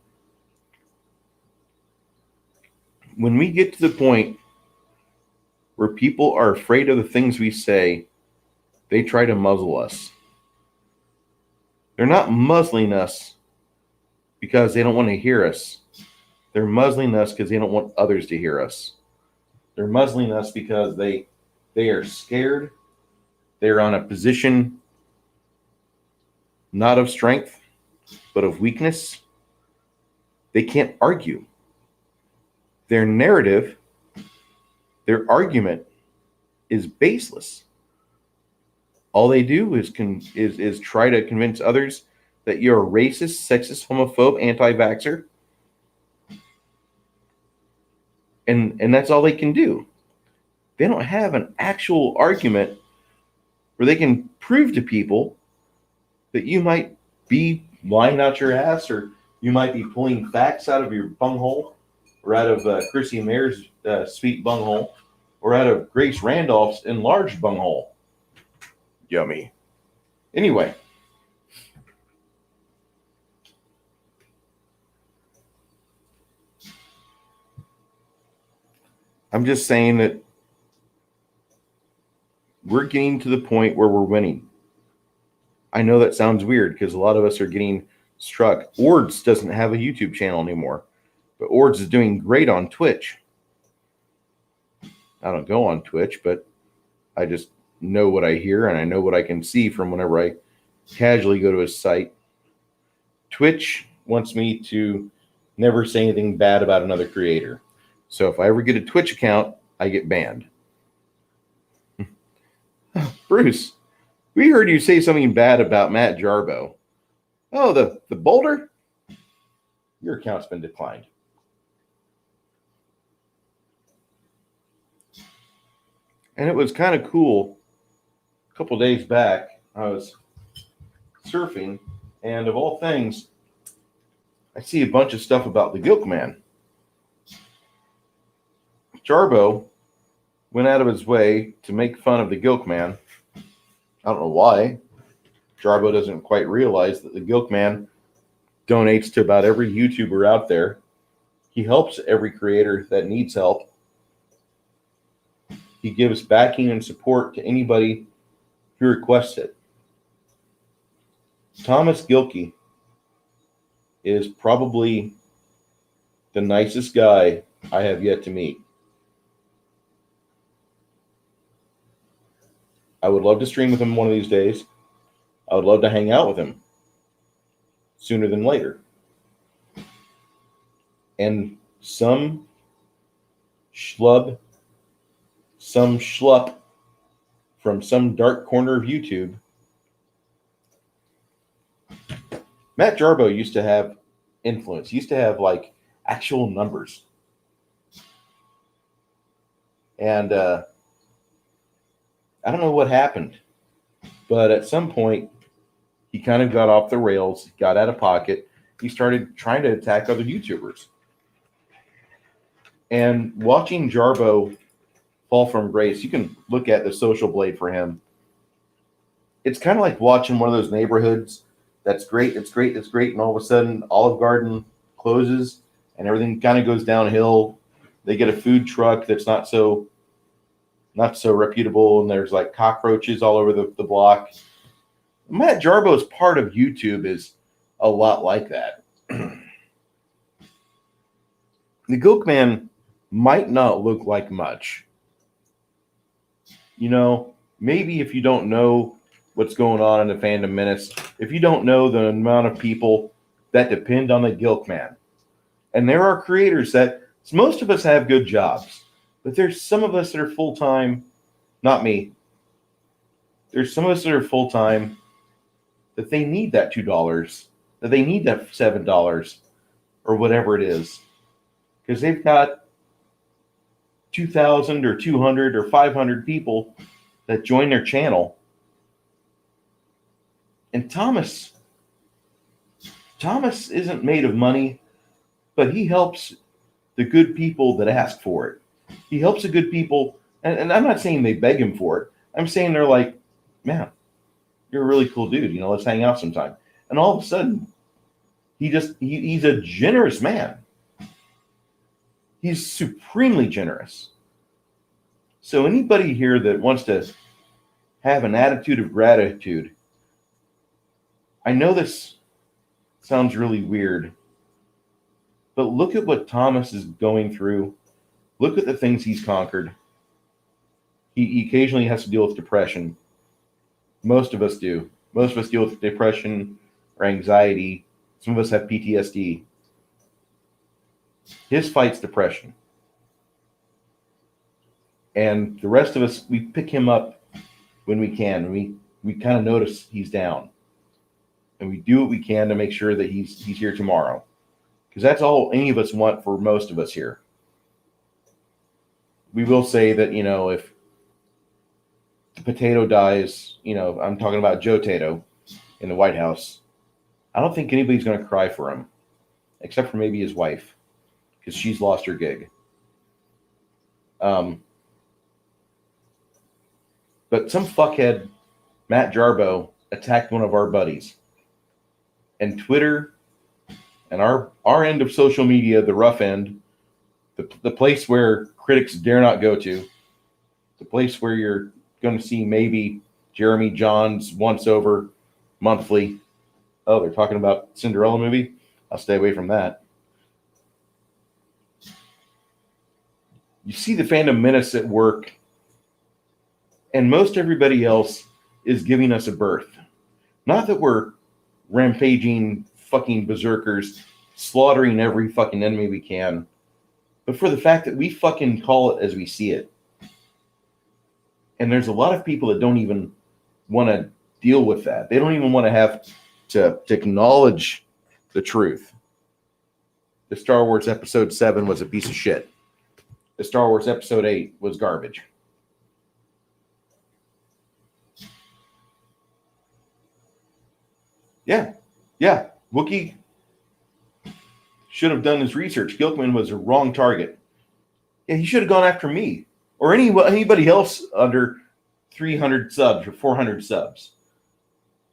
when we get to the point where people are afraid of the things we say, they try to muzzle us. They're not muzzling us because they don't want to hear us. They're muzzling us because they don't want others to hear us. They're muzzling us because they are scared. They're on a position not of strength, but of weakness. They can't argue. Their narrative, their argument is baseless. All they do is try to convince others that you're a racist, sexist, homophobe, anti-vaxxer. And that's all they can do. They don't have an actual argument where they can prove to people that you might be lying out your ass, or you might be pulling facts out of your bunghole, or out of Chrissy Mayer's sweet bunghole, or out of Grace Randolph's enlarged bunghole. Yummy. Anyway. I'm just saying that we're getting to the point where we're winning. I know that sounds weird because a lot of us are getting struck. Ords doesn't have a YouTube channel anymore, but Ords is doing great on Twitch. I don't go on Twitch, but I just know what I hear and I know what I can see from whenever I casually go to his site. Twitch wants me to never say anything bad about another creator. So if I ever get a Twitch account, I get banned. Bruce, we heard you say something bad about Matt Jarbo. Oh, the boulder? Your account's been declined. And it was kind of cool. A couple days back, I was surfing, and of all things, I see a bunch of stuff about the Gilk Man. Jarbo went out of his way to make fun of the Gilk Man. I don't know why. Jarbo doesn't quite realize that the Gilk Man donates to about every YouTuber out there. He helps every creator that needs help. He gives backing and support to anybody who requests it. Thomas Gilkey is probably the nicest guy I have yet to meet. I would love to stream with him one of these days. I would love to hang out with him sooner than later. And some schlup from some dark corner of YouTube. Matt Jarbo used to have influence. He used to have like actual numbers. And I don't know what happened, but at some point he kind of got off the rails, got out of pocket. He started trying to attack other YouTubers. And watching Jarbo fall from grace, you can look at the social blade for him. It's kind of like watching one of those neighborhoods that's great, it's great, it's great, and all of a sudden Olive Garden closes and everything kind of goes downhill. They get a food truck that's not so reputable, and there's like cockroaches all over the block. Matt Jarbo's part of YouTube is a lot like that. The Gilk Man might not look like much. You know, maybe if you don't know what's going on in the Fandom Menace, if you don't know the amount of people that depend on the Gilkman, and there are creators that most of us have good jobs, but there's some of us that are full time. Not me. There's some of us that are full time that they need that $2, that they need that $7 or whatever it is, because they've got 2,000 or 200 or 500 people that join their channel. And Thomas isn't made of money, but he helps the good people that ask for it. He helps the good people, and I'm not saying they beg him for it. I'm saying they're like, man, you're a really cool dude. Let's hang out sometime. And all of a sudden, he's a generous man. He's supremely generous. So anybody here that wants to have an attitude of gratitude, I know this sounds really weird, but look at what Thomas is going through. Look at the things he's conquered. He occasionally has to deal with depression. Most of us do. Most of us deal with depression or anxiety. Some of us have PTSD. His fight's depression. And the rest of us, we pick him up when we can. We kind of notice he's down. And we do what we can to make sure that he's here tomorrow. Because that's all any of us want for most of us here. We will say that, if the potato dies, I'm talking about Joe Tato in the White House, I don't think anybody's going to cry for him, except for maybe his wife, because she's lost her gig. But some fuckhead, Matt Jarbo, attacked one of our buddies. And Twitter and our end of social media, the rough end, the place where critics dare not go to, the place where you're going to see maybe Jeremy Johns once over monthly. Oh, they're talking about Cinderella movie? I'll stay away from that. You see the Fandom Menace at work, and most everybody else is giving us a berth. Not that we're rampaging fucking berserkers, slaughtering every fucking enemy we can, but for the fact that we fucking call it as we see it. And there's a lot of people that don't even want to deal with that. They don't even want to have to acknowledge the truth. The Star Wars Episode 7 was a piece of shit. The Star Wars Episode 8 was garbage. Yeah. Wookiee should have done his research. Gilkman was a wrong target. Yeah, he should have gone after me or anybody else under 300 subs or 400 subs.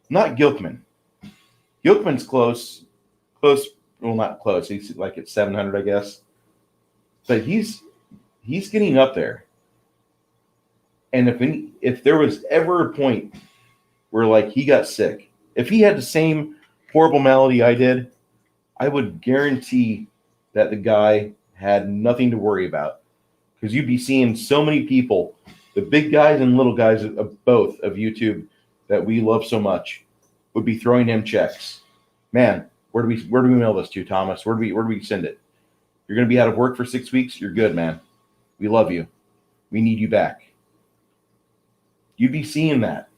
Not Gilkman. Gilkman's close. Well, not close. He's like at 700, I guess. But he's getting up there. And if there was ever a point where like he got sick, if he had the same horrible malady I did, I would guarantee that the guy had nothing to worry about. Because you'd be seeing so many people, the big guys and little guys of both of YouTube that we love so much, would be throwing him checks. Man, where do we mail this to, Thomas? Where do we send it? You're going to be out of work for 6 weeks? You're good, man. We love you. We need you back. You'd be seeing that.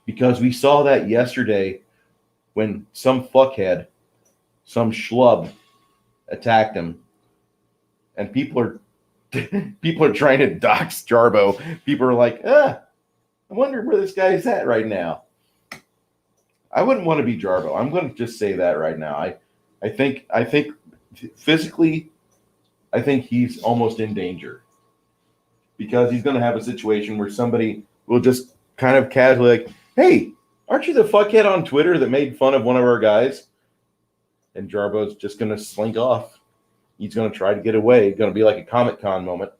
Because we saw that yesterday when some fuckhead, some schlub attacked him. And people are trying to dox Jarbo. People are like, I wonder where this guy's at right now. I wouldn't want to be Jarbo. I'm going to just say that right now. I think physically, I think he's almost in danger. Because he's going to have a situation where somebody will just kind of casually like, hey, aren't you the fuckhead on Twitter that made fun of one of our guys? And Jarbo's just going to slink off. He's going to try to get away. It's going to be like a Comic-Con moment.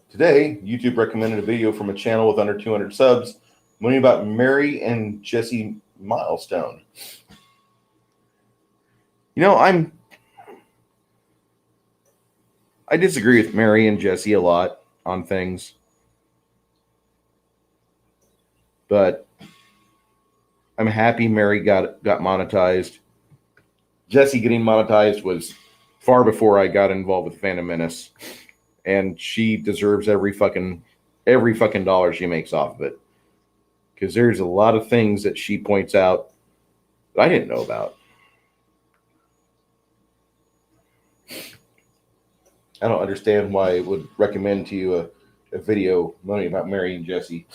Today, YouTube recommended a video from a channel with under 200 subs learning about Mary and Jesse Milestone. I'm I disagree with Mary and Jesse a lot on things, but I'm happy Mary got monetized. Jesse getting monetized was far before I got involved with Phantom Menace, and she deserves every fucking dollar she makes off of it, because there's a lot of things that she points out that I didn't know about. I don't understand why I would recommend to you a video learning about Mary and Jesse.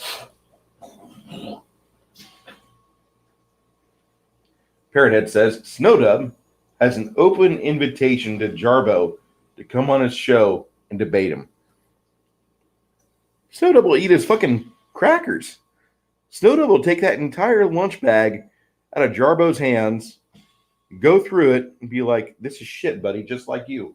Parrothead says Snowdub has an open invitation to Jarbo to come on his show and debate him. Snowdub will eat his fucking crackers. Snowdub will take that entire lunch bag out of Jarbo's hands, go through it, and be like, "This is shit, buddy, just like you."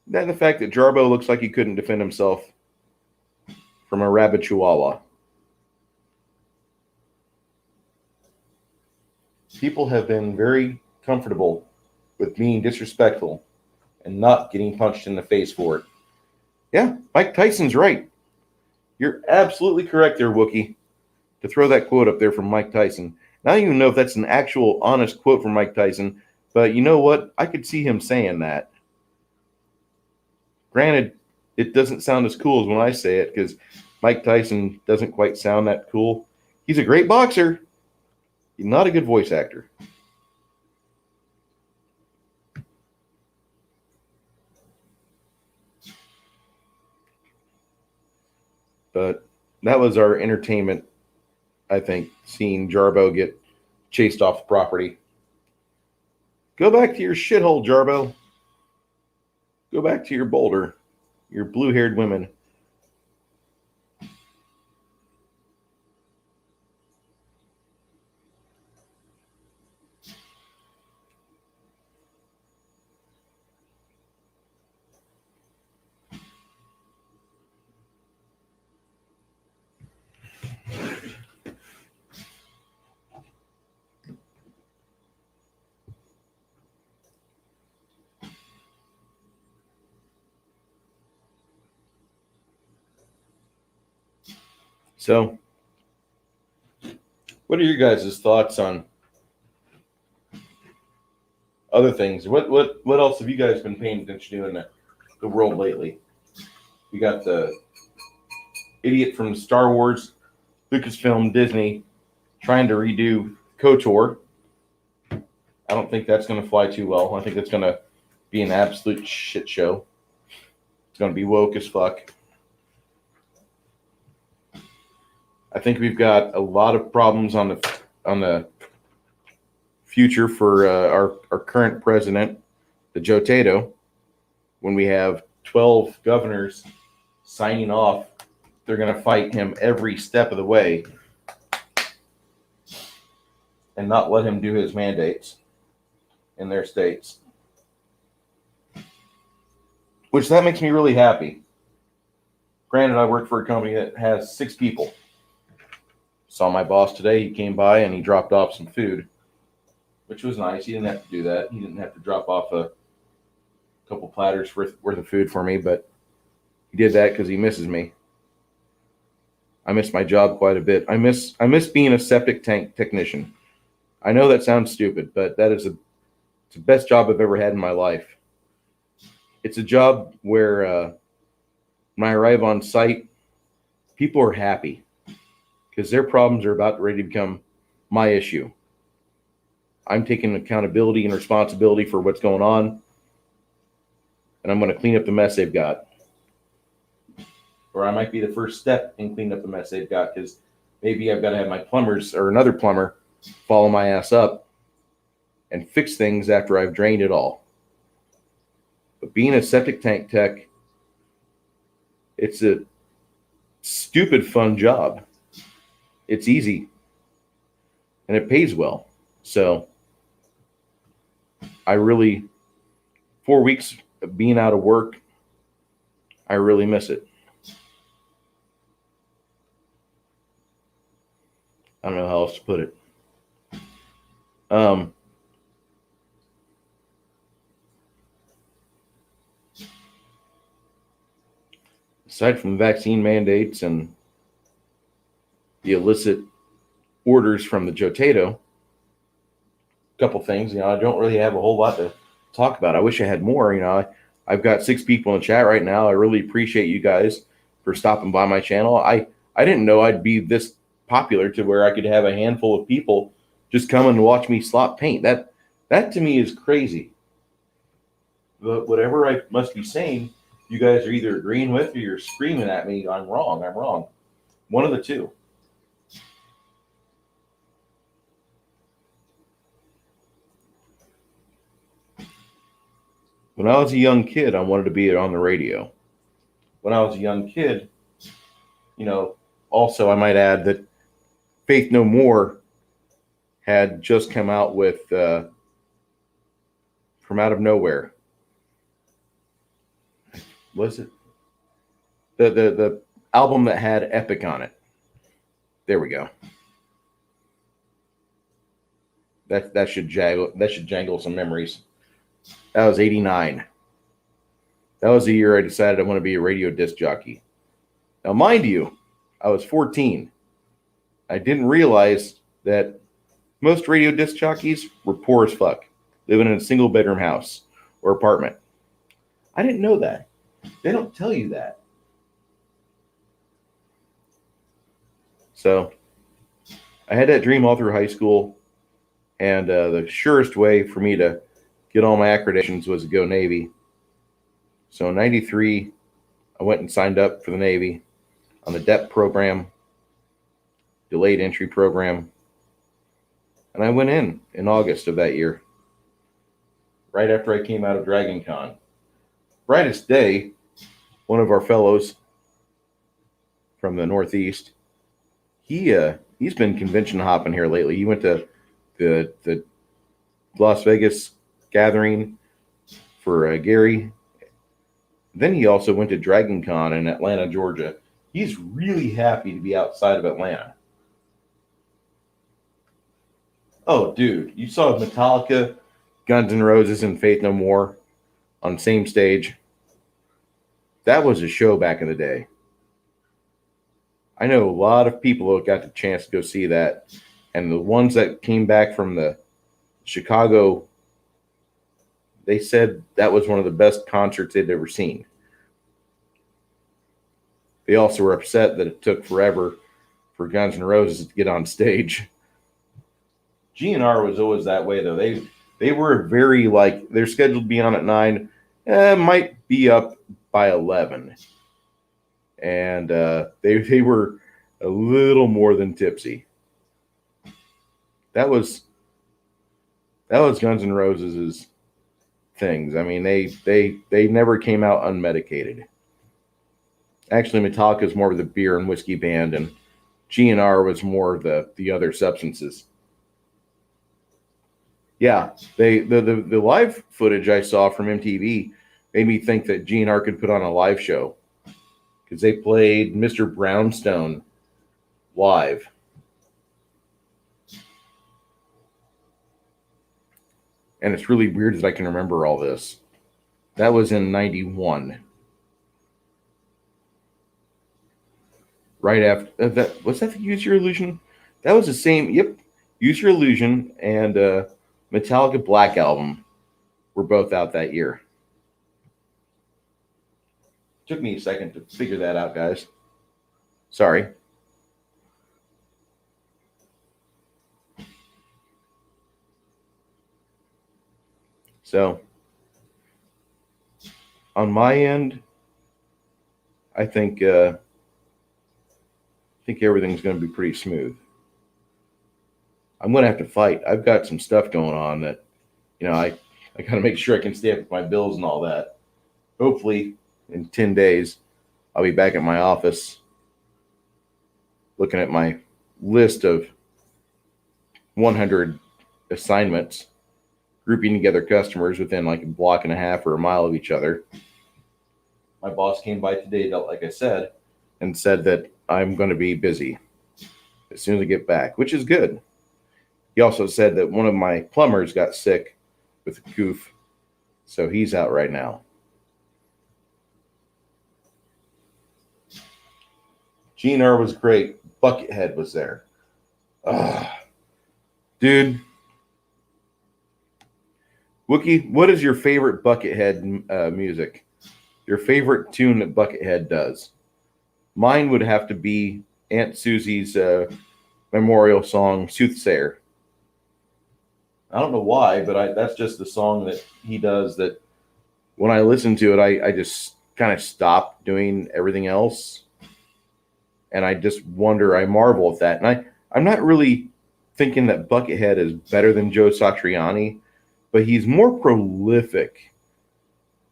Then the fact that Jarbo looks like he couldn't defend himself from a rabid chihuahua. People have been very comfortable with being disrespectful and not getting punched in the face for it. Yeah, Mike Tyson's right. You're absolutely correct there, Wookie, to throw that quote up there from Mike Tyson. I don't even know if that's an actual honest quote from Mike Tyson, but you know what? I could see him saying that. Granted, it doesn't sound as cool as when I say it, because Mike Tyson doesn't quite sound that cool. He's a great boxer. He's not a good voice actor. But that was our entertainment, I think, seeing Jarbo get chased off the property. Go back to your shithole, Jarbo. Go back to your boulder, your blue-haired women. So, what are your guys' thoughts on other things? What else have you guys been paying attention to in the world lately? We got the idiot from Star Wars, Lucasfilm, Disney, trying to redo KOTOR. I don't think that's going to fly too well. I think that's going to be an absolute shit show. It's going to be woke as fuck. I think we've got a lot of problems on the future for our current president, the Joe Tato, when we have 12 governors signing off. They're going to fight him every step of the way and not let him do his mandates in their states. Which that makes me really happy. Granted, I work for a company that has 6 people. Saw my boss today. He came by and he dropped off some food, which was nice. He didn't have to do that. He didn't have to drop off a couple platters worth of food for me, but he did that because he misses me. I miss my job quite a bit. I miss being a septic tank technician. I know that sounds stupid, but that is it's the best job I've ever had in my life. It's a job where when I arrive on site, people are happy because their problems are about ready to become my issue. I'm taking accountability and responsibility for what's going on, and I'm going to clean up the mess they've got. Or I might be the first step in cleaning up the mess they've got, because maybe I've got to have my plumbers or another plumber follow my ass up and fix things after I've drained it all. But being a septic tank tech, it's a stupid fun job. It's easy and it pays well. So I really, 4 weeks of being out of work, I really miss it. I don't know how else to put it. aside from vaccine mandates and the illicit orders from the Jotato, a couple things, I don't really have a whole lot to talk about. I wish I had more. I've got 6 people in the chat right now. I really appreciate you guys for stopping by my channel. I didn't know I'd be this popular to where I could have a handful of people just come and watch me slop paint. That to me is crazy. But whatever I must be saying, you guys are either agreeing with or you're screaming at me, I'm wrong. One of the two. When I was a young kid, I wanted to be on the radio. When I was a young kid, also I might add that Faith No More had just come out with From Out of Nowhere. Was it the album that had Epic on it? There we go. That should jangle some memories. That was 89. That was the year I decided I want to be a radio disc jockey. Now, mind you, I was 14. I didn't realize that most radio disc jockeys were poor as fuck, living in a single bedroom house or apartment. I didn't know that. They don't tell you that. So I had that dream all through high school, and the surest way for me to get all my accreditations was to go Navy. So in 93, I went and signed up for the Navy on the DEP program, delayed entry program, and I went in August of that year, right after I came out of Dragon Con. Brightest day, one of our fellows from the Northeast, he's been convention hopping here lately. He went to the Las Vegas gathering for Gary. Then he also went to Dragon Con in Atlanta, Georgia. He's really happy to be outside of Atlanta. Oh, dude, you saw Metallica, Guns N' Roses, and Faith No More on the same stage. That was a show back in the day. I know a lot of people who got the chance to go see that. And the ones that came back from the Chicago, they said that was one of the best concerts they'd ever seen. They also were upset that it took forever for Guns N' Roses to get on stage. GNR was always that way, though. They were very, they're scheduled to be on at 9, might be up by 11. And they were a little more than tipsy. That was Guns N' Roses' things. I mean, they never came out unmedicated. Actually, Metallica is more of the beer and whiskey band, and GNR was more of the other substances. Yeah, the live footage I saw from MTV made me think that GNR could put on a live show, because they played Mr. Brownstone live. And it's really weird that I can remember all this. That was in 91. Right after that, was that the Use Your Illusion? That was the same. Yep, Use Your Illusion and Metallica Black Album were both out that year. Took me a second to figure that out, guys. Sorry. So, on my end, I think everything's going to be pretty smooth. I'm going to have to fight. I've got some stuff going on that, I got to make sure I can stay up with my bills and all that. Hopefully, in 10 days, I'll be back at my office looking at my list of 100 assignments, grouping together customers within like a block and a half or a mile of each other. My boss came by today, like I said, and said that I'm going to be busy as soon as I get back, which is good. He also said that one of my plumbers got sick with a goof, so he's out right now. GNR was great. Buckethead was there. Dude. Wookie, what is your favorite Buckethead music? Your favorite tune that Buckethead does? Mine would have to be Aunt Susie's memorial song, Soothsayer. I don't know why, but that's just the song that he does that when I listen to it, I just kind of stop doing everything else. And I just wonder, I marvel at that. And I'm not really thinking that Buckethead is better than Joe Satriani, but he's more prolific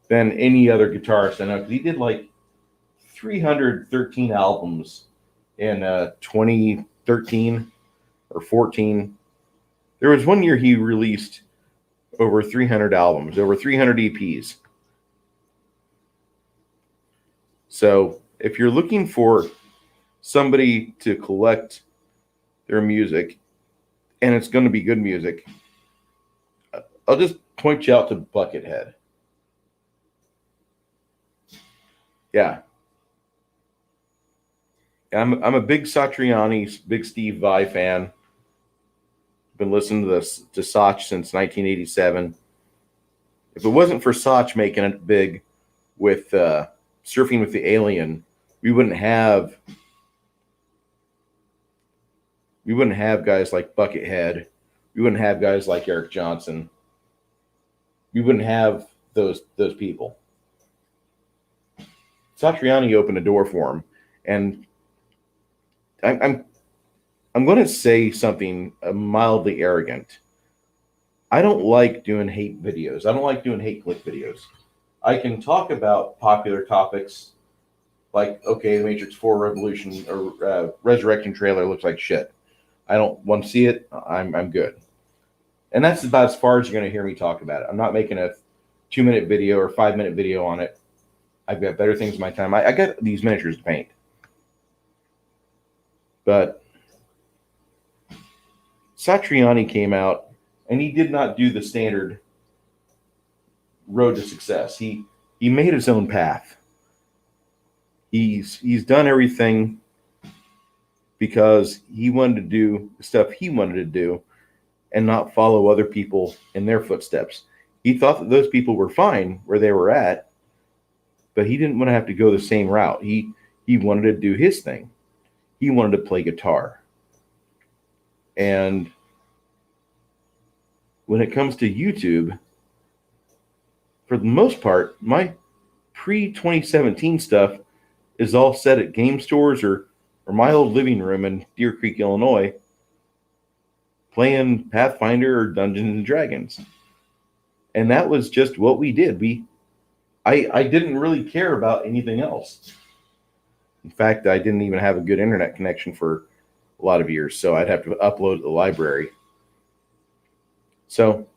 than any other guitarist I know. Because he did like 313 albums in 2013 or 14. There was one year he released over 300 albums, over 300 EPs. So if you're looking for somebody to collect their music, and it's going to be good music, I'll just point you out to Buckethead. Yeah. I'm a big Satriani, big Steve Vai fan. Been listening to Sach since 1987. If it wasn't for Sach making it big with Surfing with the Alien, we wouldn't have guys like Buckethead. We wouldn't have guys like Eric Johnson. We wouldn't have those people. Satriani opened a door for him, and I'm going to say something mildly arrogant. I don't like doing hate videos. I don't like doing hate click videos. I can talk about popular topics like, okay, the Matrix 4 Revolution or Resurrection trailer looks like shit. I don't want to see it. I'm good. And that's about as far as you're going to hear me talk about it. I'm not making a 2-minute video or 5-minute video on it. I've got better things in my time. I got these miniatures to paint. But Satriani came out, and he did not do the standard road to success. He made his own path. He's done everything because he wanted to do the stuff he wanted to do and not follow other people in their footsteps. He thought that those people were fine where they were at, but he didn't want to have to go the same route. He wanted to do his thing. He wanted to play guitar. And when it comes to YouTube, for the most part, my pre-2017 stuff is all set at game stores or my old living room in Deer Creek, Illinois, playing Pathfinder or Dungeons and Dragons. And that was just what we did. I didn't really care about anything else. In fact, I didn't even have a good internet connection for a lot of years, so I'd have to upload to the library. So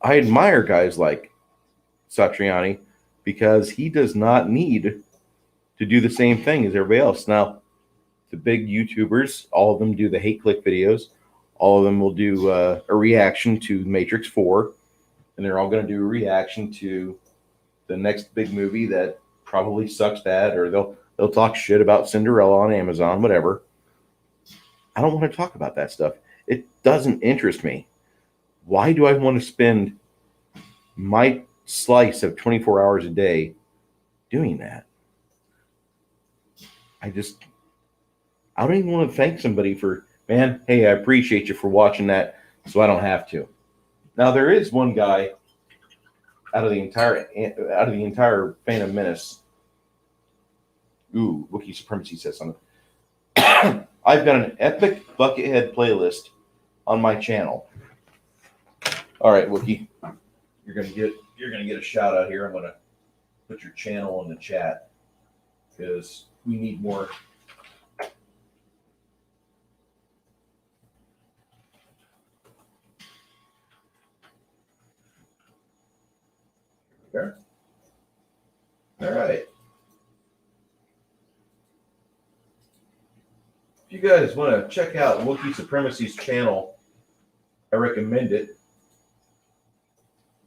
I admire guys like Satriani because he does not need to do the same thing as everybody else. Now, the big YouTubers, all of them do the hate click videos. All of them will do a reaction to Matrix 4, and they're all going to do a reaction to the next big movie that probably sucks bad, or they'll talk shit about Cinderella on Amazon, whatever. I don't want to talk about that stuff. It doesn't interest me. Why do I want to spend my slice of 24 hours a day doing that? I don't even want to thank somebody for, man, hey, I appreciate you for watching that, so I don't have to. Now, there is one guy out of the entire Phantom Menace. Ooh, Wookiee Supremacy says something. I've got an epic Buckethead playlist on my channel. All right, Wookiee, you're gonna get a shout out here. I'm gonna put your channel in the chat because we need more. Okay. All right. If you guys want to check out Wookiee Supremacy's channel, I recommend it.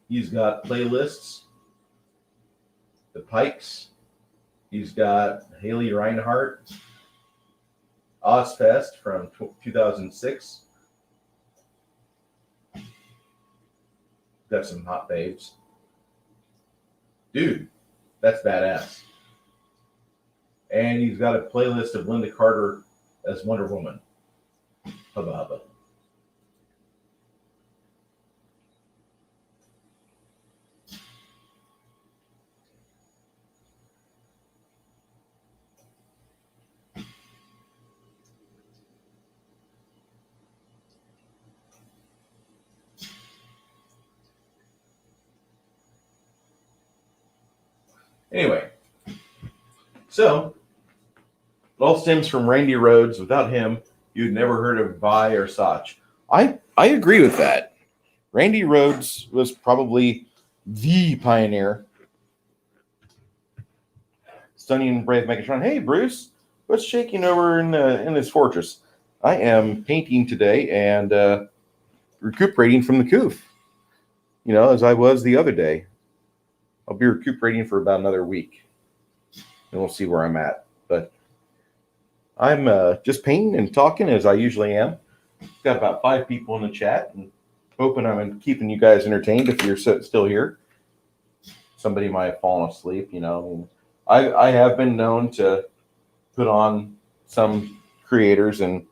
He's got playlists, the Pikes, He's got Haley Reinhart, Ozfest from 2006. Got some hot babes. Dude, that's badass. And he's got a playlist of Linda Carter as Wonder Woman. Hubba hubba. Anyway, so it all stems from Randy Rhoads. Without him, you'd never heard of Vi or Sach. I agree with that. Randy Rhoads was probably the pioneer. Stunning and brave Megatron. Hey, Bruce, what's shaking over in this fortress? I am painting today and recuperating from the coof. You know, as I was the other day. I'll be recuperating for about another week, and we'll see where I'm at. But I'm just painting and talking as I usually am. Got about 5 people in the chat, and hoping I'm keeping you guys entertained if you're still here. Somebody might have fallen asleep, you know. I have been known to put on some creators, and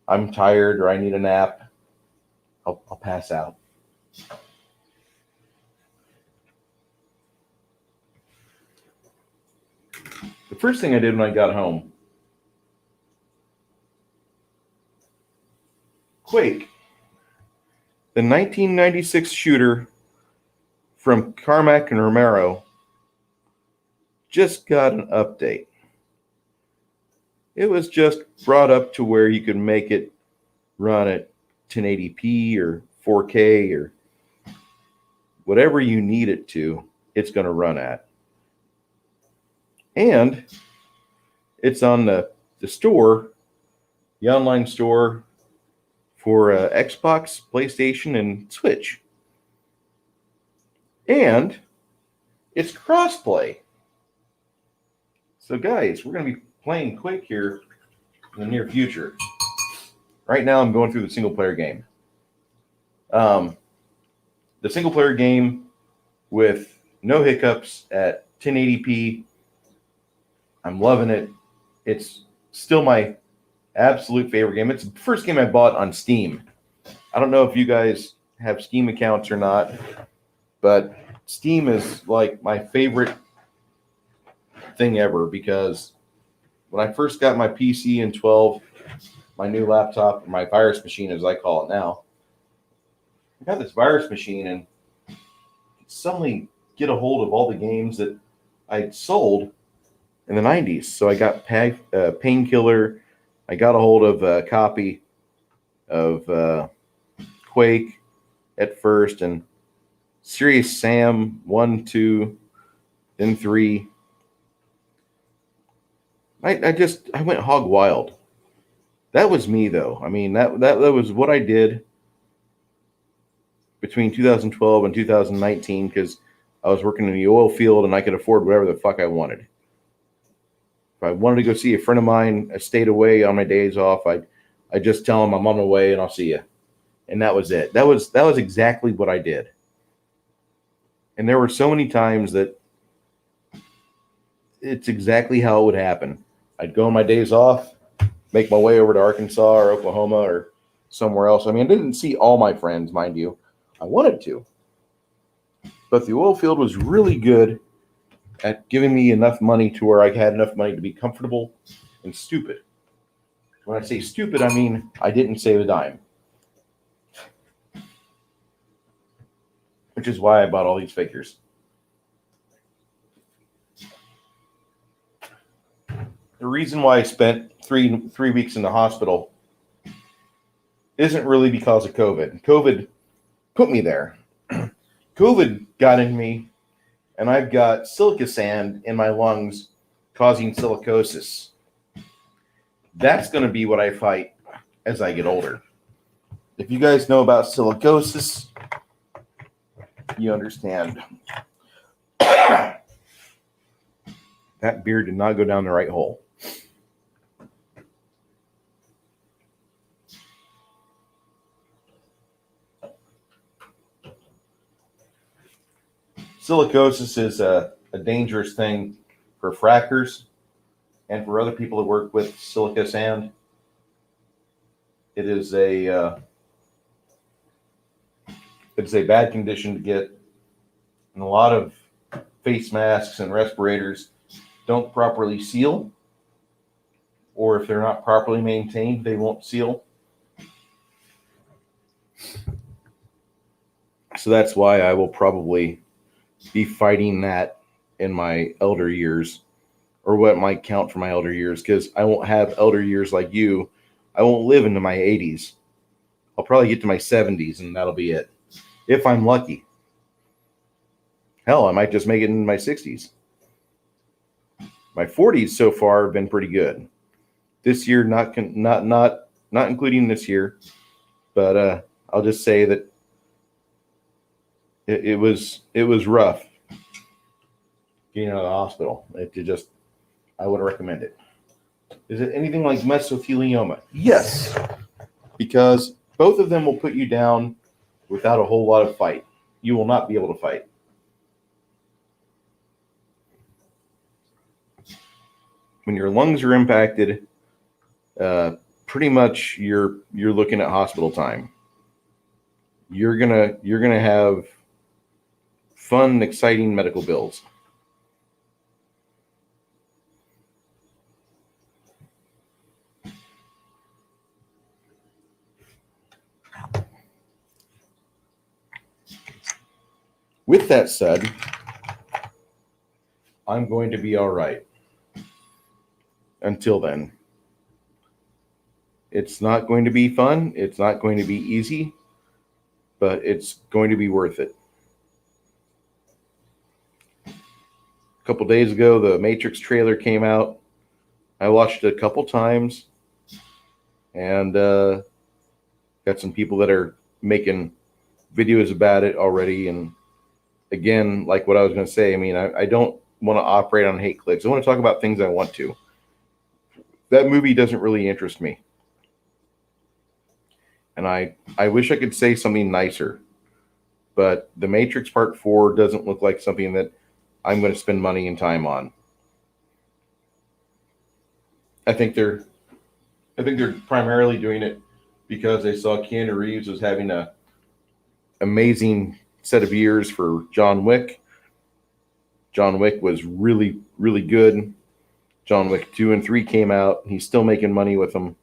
I'm tired or I need a nap. I'll pass out. The first thing I did when I got home, Quake, the 1996 shooter from Carmack and Romero, just got an update. It was just brought up to where you could make it run at 1080p or 4K or whatever you need it to, it's going to run at. And it's on the store, the online store for Xbox, PlayStation, and Switch. And it's crossplay. So guys, we're going to be playing Quake here in the near future. Right now I'm going through the single player game. The single player game with no hiccups at 1080p. I'm loving it. It's still my absolute favorite game. It's the first game I bought on Steam. I don't know if you guys have Steam accounts or not, but Steam is like my favorite thing ever because when I first got my PC in 12, my new laptop, my virus machine as I call it now, I got this virus machine and suddenly get a hold of all the games that I'd sold in the 90s. So I got Painkiller. I got a hold of a copy of Quake at first, and Serious Sam 1, 2, then 3. I went hog wild. That was me, though. I mean, that was what I did between 2012 and 2019 because I was working in the oil field and I could afford whatever the fuck I wanted. If I wanted to go see a friend of mine, I stayed away on my days off. I just tell him I'm on my way and I'll see you. And that was it. That was exactly what I did. And there were so many times that it's exactly how it would happen. I'd go on my days off, make my way over to Arkansas or Oklahoma or somewhere else. I mean, I didn't see all my friends, mind you. I wanted to. But the oil field was really good at giving me enough money to where I had enough money to be comfortable and stupid. When I say stupid, I mean I didn't save a dime. Which is why I bought all these figures. The reason why I spent three weeks in the hospital isn't really because of COVID. COVID put me there. COVID got in me, and I've got silica sand in my lungs causing silicosis. That's going to be what I fight as I get older. If you guys know about silicosis, you understand. That beer did not go down the right hole. Silicosis is a dangerous thing for frackers and for other people that work with silica sand. It is a bad condition to get, and a lot of face masks and respirators don't properly seal, or if they're not properly maintained, they won't seal. So that's why I will probably be fighting that in my elder years, or what might count for my elder years, because I won't have elder years like you. I won't live into my 80s. I'll probably get to my 70s, and that'll be it. If I'm lucky. Hell, I might just make it in my 60s. My 40s so far have been pretty good. This year, not including this year, but I'll just say that it was rough getting out of the hospital. I would recommend it. Is it anything like mesothelioma? Yes, because both of them will put you down without a whole lot of fight. You will not be able to fight. When your lungs are impacted, pretty much you're looking at hospital time. You're gonna have fun, exciting medical bills. With that said, I'm going to be all right. Until then, it's not going to be fun. It's not going to be easy, but it's going to be worth it. A couple days ago, the Matrix trailer came out. I watched it a couple times, and got some people that are making videos about it already. And again, like what I was going to say, I mean, I don't want to operate on hate clicks. I want to talk about things I want to. That movie doesn't really interest me. And I wish I could say something nicer. But The Matrix Part 4 doesn't look like something that I'm going to spend money and time on. I think they're primarily doing it because they saw Keanu Reeves was having an amazing set of years for John Wick. John Wick was really, really good. John Wick 2 and 3 came out. He's still making money with them.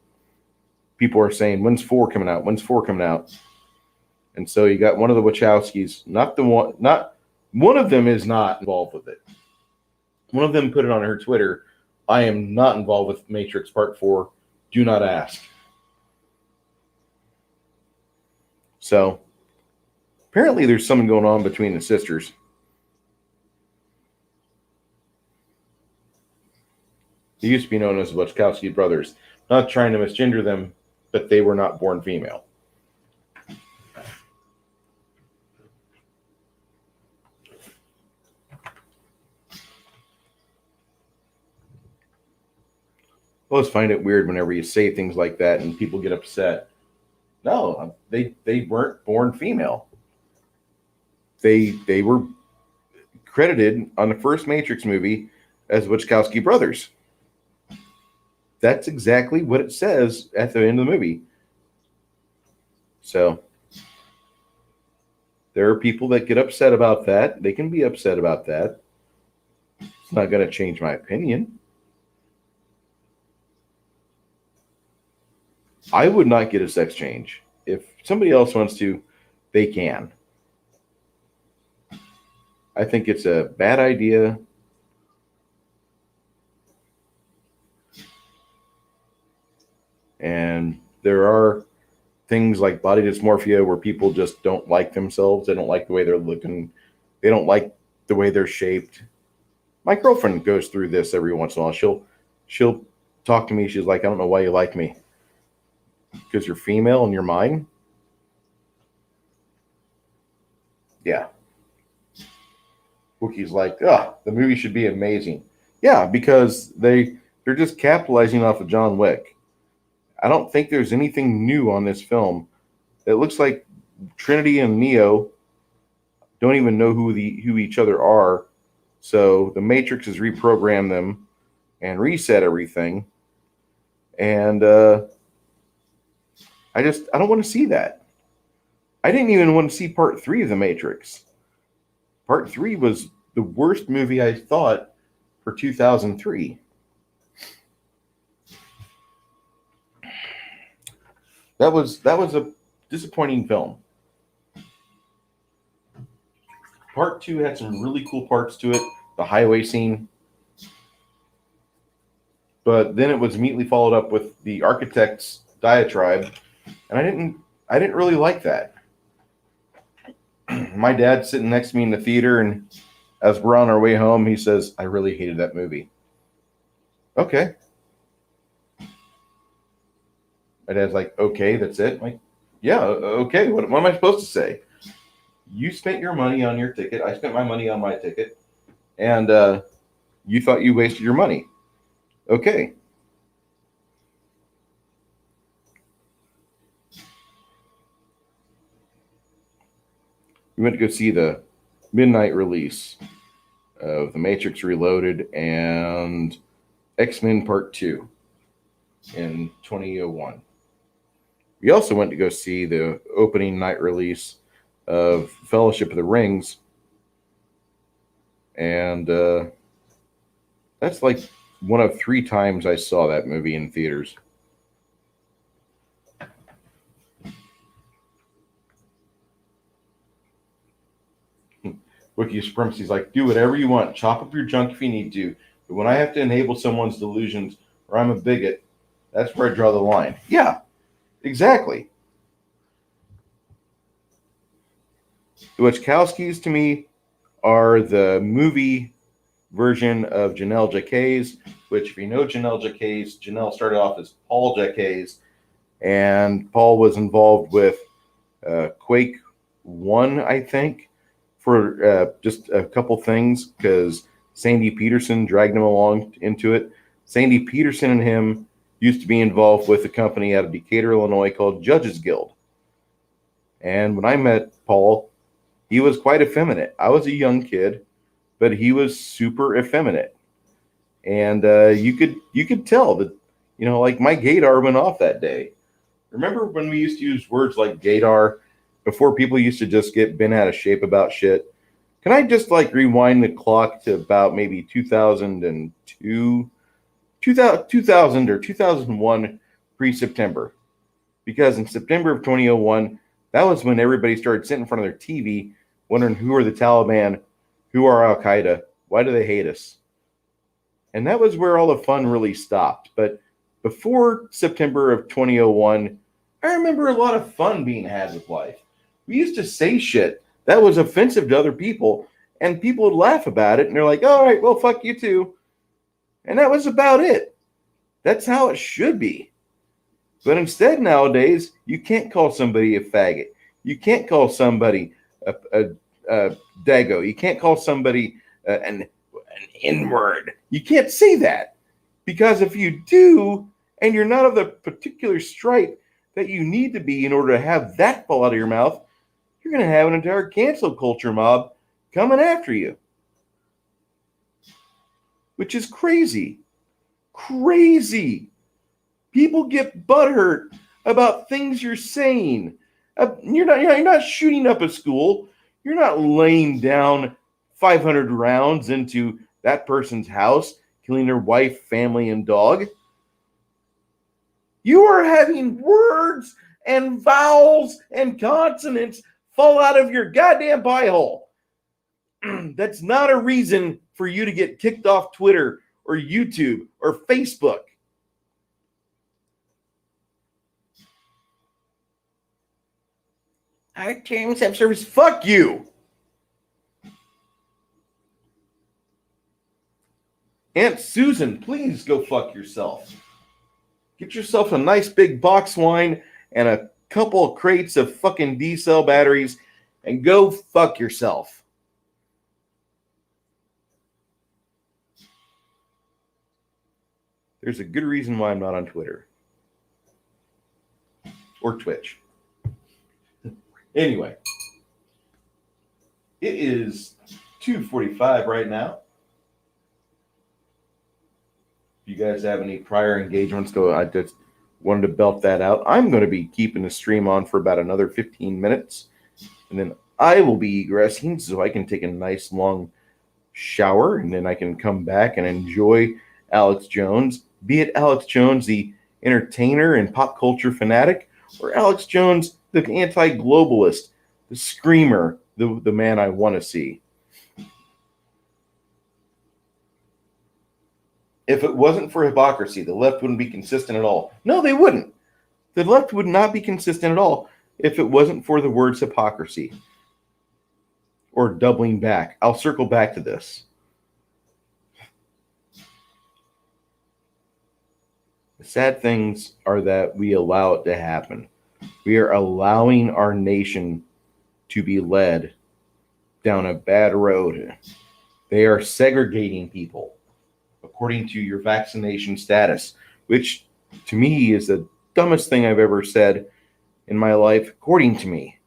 People are saying, when's 4 coming out? When's 4 coming out? And so you got one of the Wachowskis, one of them is not involved with it. One of them put it on her Twitter, I am not involved with Matrix Part 4. Do not ask. So apparently there's something going on between the sisters. They used to be known as the Wachowski brothers. Not trying to misgender them, but they were not born female. I always find it weird whenever you say things like that and people get upset. No, they weren't born female. They were credited on the first Matrix movie as Wachowski brothers. That's exactly what it says at the end of the movie. So there are people that get upset about that. They can be upset about that. It's not going to change my opinion. I would not get a sex change. If somebody else wants to, they can. I think it's a bad idea. And there are things like body dysmorphia where people just don't like themselves. They don't like the way they're looking. They don't like the way they're shaped. My girlfriend goes through this every once in a while. She'll talk to me. She's like, I don't know why you like me. Because you're female and you're mine? Yeah. Wookie's like, the movie should be amazing. Yeah, because they're just capitalizing off of John Wick. I don't think there's anything new on this film. It looks like Trinity and Neo don't even know who each other are. So the Matrix has reprogrammed them and reset everything. And I don't want to see that. I didn't even want to see part 3 of the Matrix. Part 3 was the worst movie I thought for 2003. That was a disappointing film. Part 2 had some really cool parts to it, the highway scene, but then it was immediately followed up with the architect's diatribe, and I didn't really like that. My dad sitting next to me in the theater, and as we're on our way home, he says, "I really hated that movie." Okay. My dad's like, "Okay, that's it." I'm like, yeah, okay. What am I supposed to say? You spent your money on your ticket. I spent my money on my ticket, and you thought you wasted your money. Okay. We went to go see the midnight release of The Matrix Reloaded and X-Men Part 2 in 2001. We also went to go see the opening night release of Fellowship of the Rings, and that's like one of 3 times I saw that movie in theaters. Wiki Supremacy's like, do whatever you want, chop up your junk if you need to, but when I have to enable someone's delusions or I'm a bigot, that's where I draw the line. Yeah, exactly. The Wachowskis to me are the movie version of Janelle Jacquet's, which if you know Janelle Jacquet's, Janelle started off as Paul Jacquet's, and Paul was involved with Quake 1, I think, for just a couple things because Sandy Peterson dragged him along into it. Sandy Peterson and him used to be involved with a company out of Decatur, Illinois called Judges Guild. And when I met Paul, he was quite effeminate. I was a young kid, but he was super effeminate. And you could tell that, like my gaydar went off that day. Remember when we used to use words like gaydar before people used to just get bent out of shape about shit? Can I just like rewind the clock to about maybe 2002, 2000 or 2001 pre-September? Because in September of 2001, that was when everybody started sitting in front of their TV wondering who are the Taliban, who are Al Qaeda, why do they hate us? And that was where all the fun really stopped. But before September of 2001, I remember a lot of fun being had with life. We used to say shit that was offensive to other people, and people would laugh about it, and they're like, all right, well, fuck you too. And that was about it. That's how it should be. But instead, nowadays, you can't call somebody a faggot. You can't call somebody a dago. You can't call somebody an N-word. You can't say that. Because if you do, and you're not of the particular stripe that you need to be in order to have that fall out of your mouth, you're going to have an entire cancel culture mob coming after you. Which is crazy. Crazy. People get butthurt about things you're saying. You're not shooting up a school. You're not laying down 500 rounds into that person's house, killing their wife, family, and dog. You are having words and vowels and consonants fall out of your goddamn pie hole. That's not a reason for you to get kicked off Twitter or YouTube or Facebook. Our terms of service. Fuck you. Aunt Susan, please go fuck yourself. Get yourself a nice big box wine and a couple of crates of fucking D-cell batteries and go fuck yourself. There's a good reason why I'm not on Twitter or Twitch. Anyway, it is 2:45 right now. If you guys have any prior engagements, I just wanted to belt that out. I'm going to be keeping the stream on for about another 15 minutes, and then I will be egressing so I can take a nice long shower, and then I can come back and enjoy Alex Jones, be it Alex Jones, the entertainer and pop culture fanatic, or Alex Jones, the anti-globalist, the screamer, the man I want to see. If it wasn't for hypocrisy, the left wouldn't be consistent at all. No, they wouldn't. The left would not be consistent at all if it wasn't for the words hypocrisy or doubling back. I'll circle back to this. The sad things are that we allow it to happen. We are allowing our nation to be led down a bad road. They are segregating people according to your vaccination status, which to me is the dumbest thing I've ever said in my life, according to me.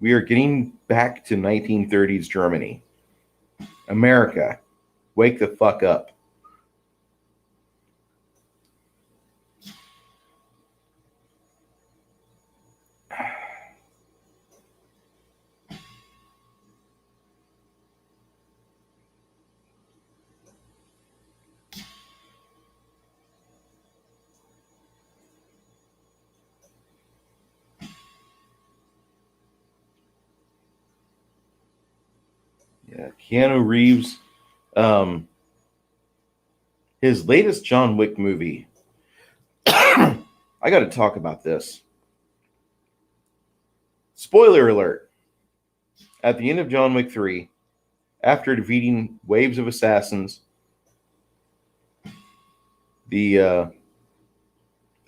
We are getting back to 1930s Germany. America, wake the fuck up. Yeah, Keanu Reeves, his latest John Wick movie. I got to talk about this. Spoiler alert. At the end of John Wick 3, after defeating waves of assassins, the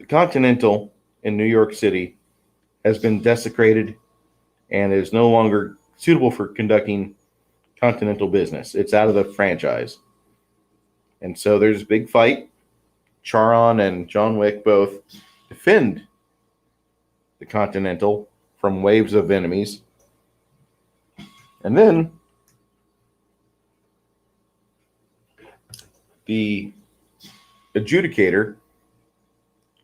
Continental in New York City has been desecrated and is no longer suitable for conducting Continental business. It's out of the franchise. And so there's a big fight. Charon and John Wick both defend the Continental from waves of enemies. And then the adjudicator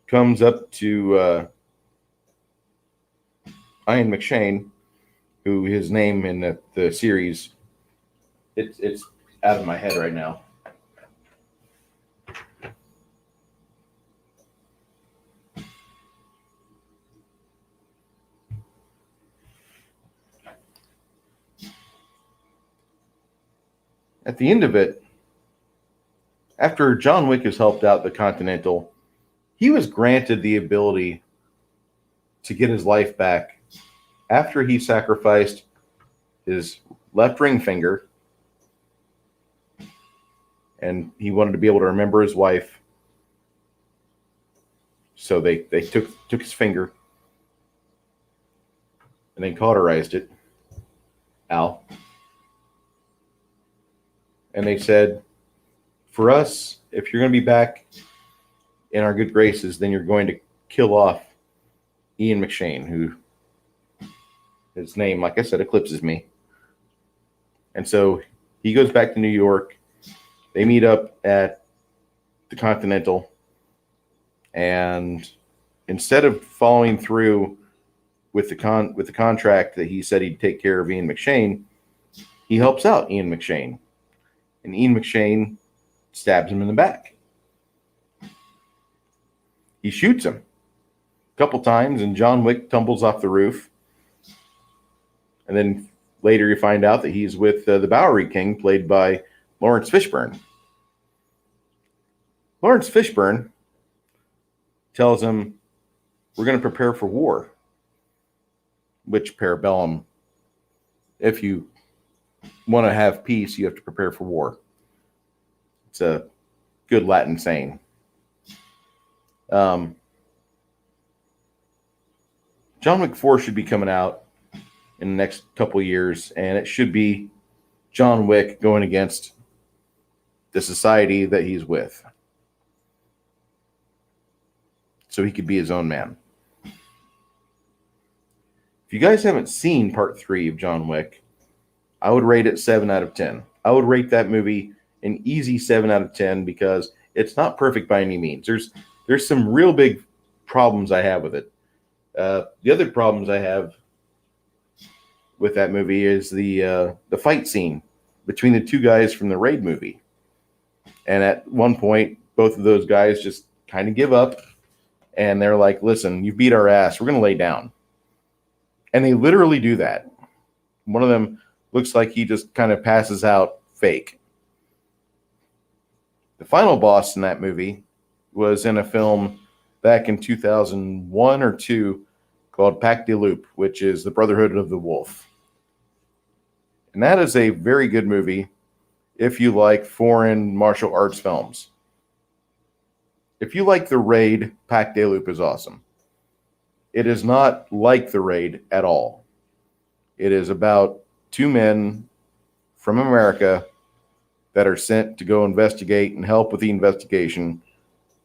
comes up to Ian McShane, who his name in the series, it's out of my head right now. At the end of it, after John Wick has helped out the Continental, he was granted the ability to get his life back after he sacrificed his left ring finger, and he wanted to be able to remember his wife. So they took his finger and they cauterized it, Al. And they said, for us, if you're going to be back in our good graces, then you're going to kill off Ian McShane, who his name, like I said, eclipses me. And so he goes back to New York. They meet up at the Continental. And instead of following through with the contract that he said he'd take care of Ian McShane, he helps out Ian McShane. And Ian McShane stabs him in the back. He shoots him a couple times, and John Wick tumbles off the roof. And then later you find out that he's with the Bowery King, played by Lawrence Fishburne. Lawrence Fishburne tells him, we're going to prepare for war. Which parabellum, if you want to have peace, you have to prepare for war. It's a good Latin saying. John Wick 4 should be coming out in the next couple of years, and it should be John Wick going against the society that he's with, so he could be his own man. If you guys haven't seen part 3 of John Wick, I would rate it 7 out of 10. I would rate that movie an easy 7 out of 10 because it's not perfect by any means. There's some real big problems I have with it. The other problems I have with that movie is the fight scene between the two guys from the Raid movie. And at one point, both of those guys just kind of give up. And they're like, listen, you beat our ass. We're going to lay down. And they literally do that. One of them looks like he just kind of passes out fake. The final boss in that movie was in a film back in 2001 or 2 called Pac de Loup, which is the Brotherhood of the Wolf. And that is a very good movie if you like foreign martial arts films. If you like The Raid, Pac de Loup is awesome. It is not like The Raid at all. It is about 2 men from America that are sent to go investigate and help with the investigation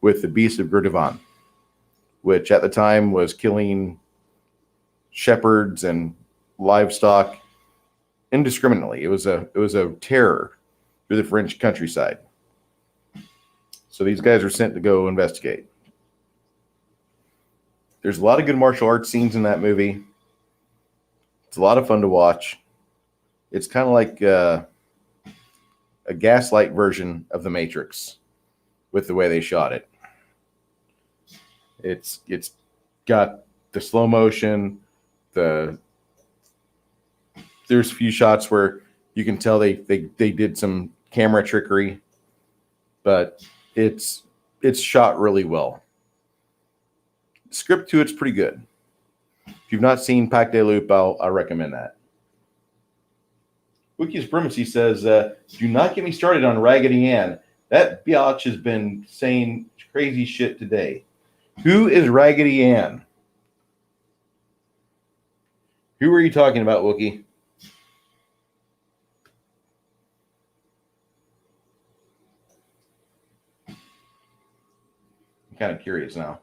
with the Beast of Gurdivan, which at the time was killing shepherds and livestock indiscriminately. It was a terror through the French countryside. So these guys are sent to go investigate. There's a lot of good martial arts scenes in that movie. It's a lot of fun to watch. It's kind of like a gaslight version of The Matrix with the way they shot it. It's got the slow motion. There's a few shots where you can tell they did some camera trickery, but it's shot really well. The script to it's pretty good. If you've not seen Pac de Loup, I recommend that. Wiki's Primacy says, do not get me started on Raggedy Ann. That biatch has been saying crazy shit today. Who is Raggedy Ann? Who are you talking about, Wookie? I'm kind of curious now.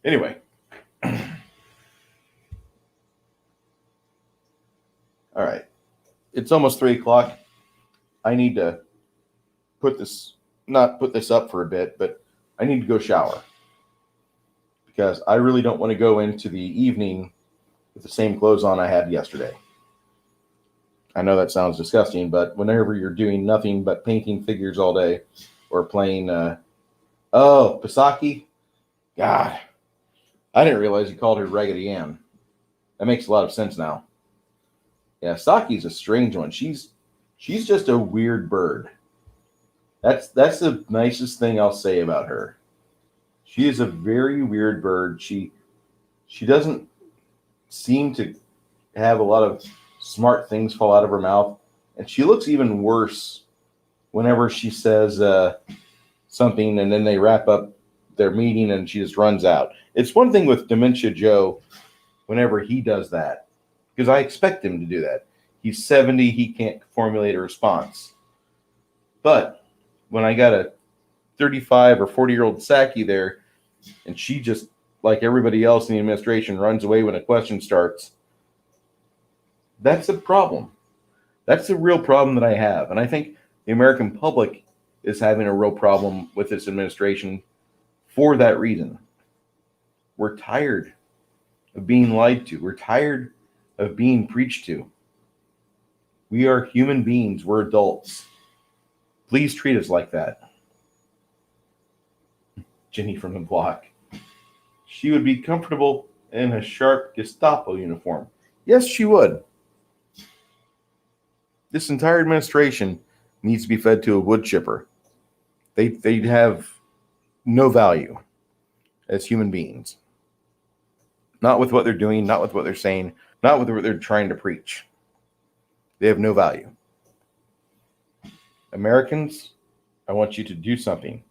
Anyway. All right. It's almost 3 o'clock. I need to not put this up for a bit, but I need to go shower. Because I really don't want to go into the evening with the same clothes on I had yesterday. I know that sounds disgusting, but whenever you're doing nothing but painting figures all day or playing, Pisaki? God, I didn't realize you called her Raggedy Ann. That makes a lot of sense now. Yeah, Saki's a strange one. She's just a weird bird. That's the nicest thing I'll say about her. She is a very weird bird. She doesn't seem to have a lot of smart things fall out of her mouth, and she looks even worse whenever she says something and then they wrap up their meeting and she just runs out. It's one thing with Dementia Joe whenever he does that, because I expect him to do that. He's 70, he can't formulate a response. But when I got a 35 or 40-year-old Saki there, and she just, like everybody else in the administration, runs away when a question starts, that's a problem. That's a real problem that I have. And I think the American public is having a real problem with this administration for that reason. We're tired of being lied to. We're tired of being preached to. We are human beings. We're adults. Please treat us like that. Jenny from the block. She would be comfortable in a sharp Gestapo uniform. Yes, she would. This entire administration needs to be fed to a wood chipper. They have no value as human beings. Not with what they're doing, not with what they're saying, not with what they're trying to preach. They have no value. Americans, I want you to do something.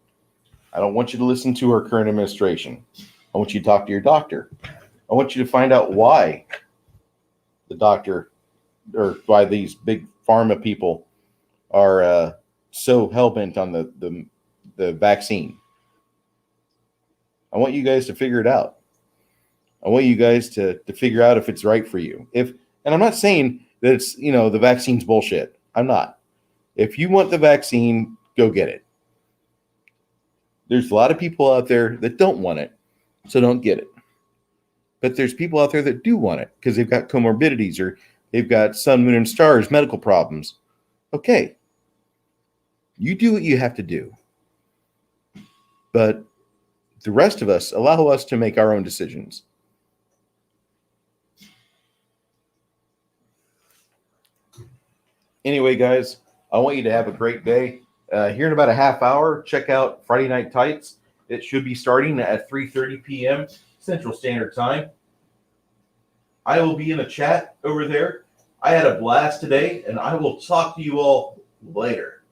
I don't want you to listen to our current administration. I want you to talk to your doctor. I want you to find out why the doctor or why these big pharma people are so hell-bent on the vaccine. I want you guys to figure it out. I want you guys to figure out if it's right for you. And I'm not saying that it's, the vaccine's bullshit. I'm not. If you want the vaccine, go get it. There's a lot of people out there that don't want it, so don't get it. But there's people out there that do want it because they've got comorbidities or they've got sun, moon, and stars, medical problems. Okay. You do what you have to do. But the rest of us, allow us to make our own decisions. Anyway, guys, I want you to have a great day. Here in about a half hour, check out Friday Night Tights. It should be starting at 3:30 p.m. Central Standard Time. I will be in a chat over there. I had a blast today, and I will talk to you all later.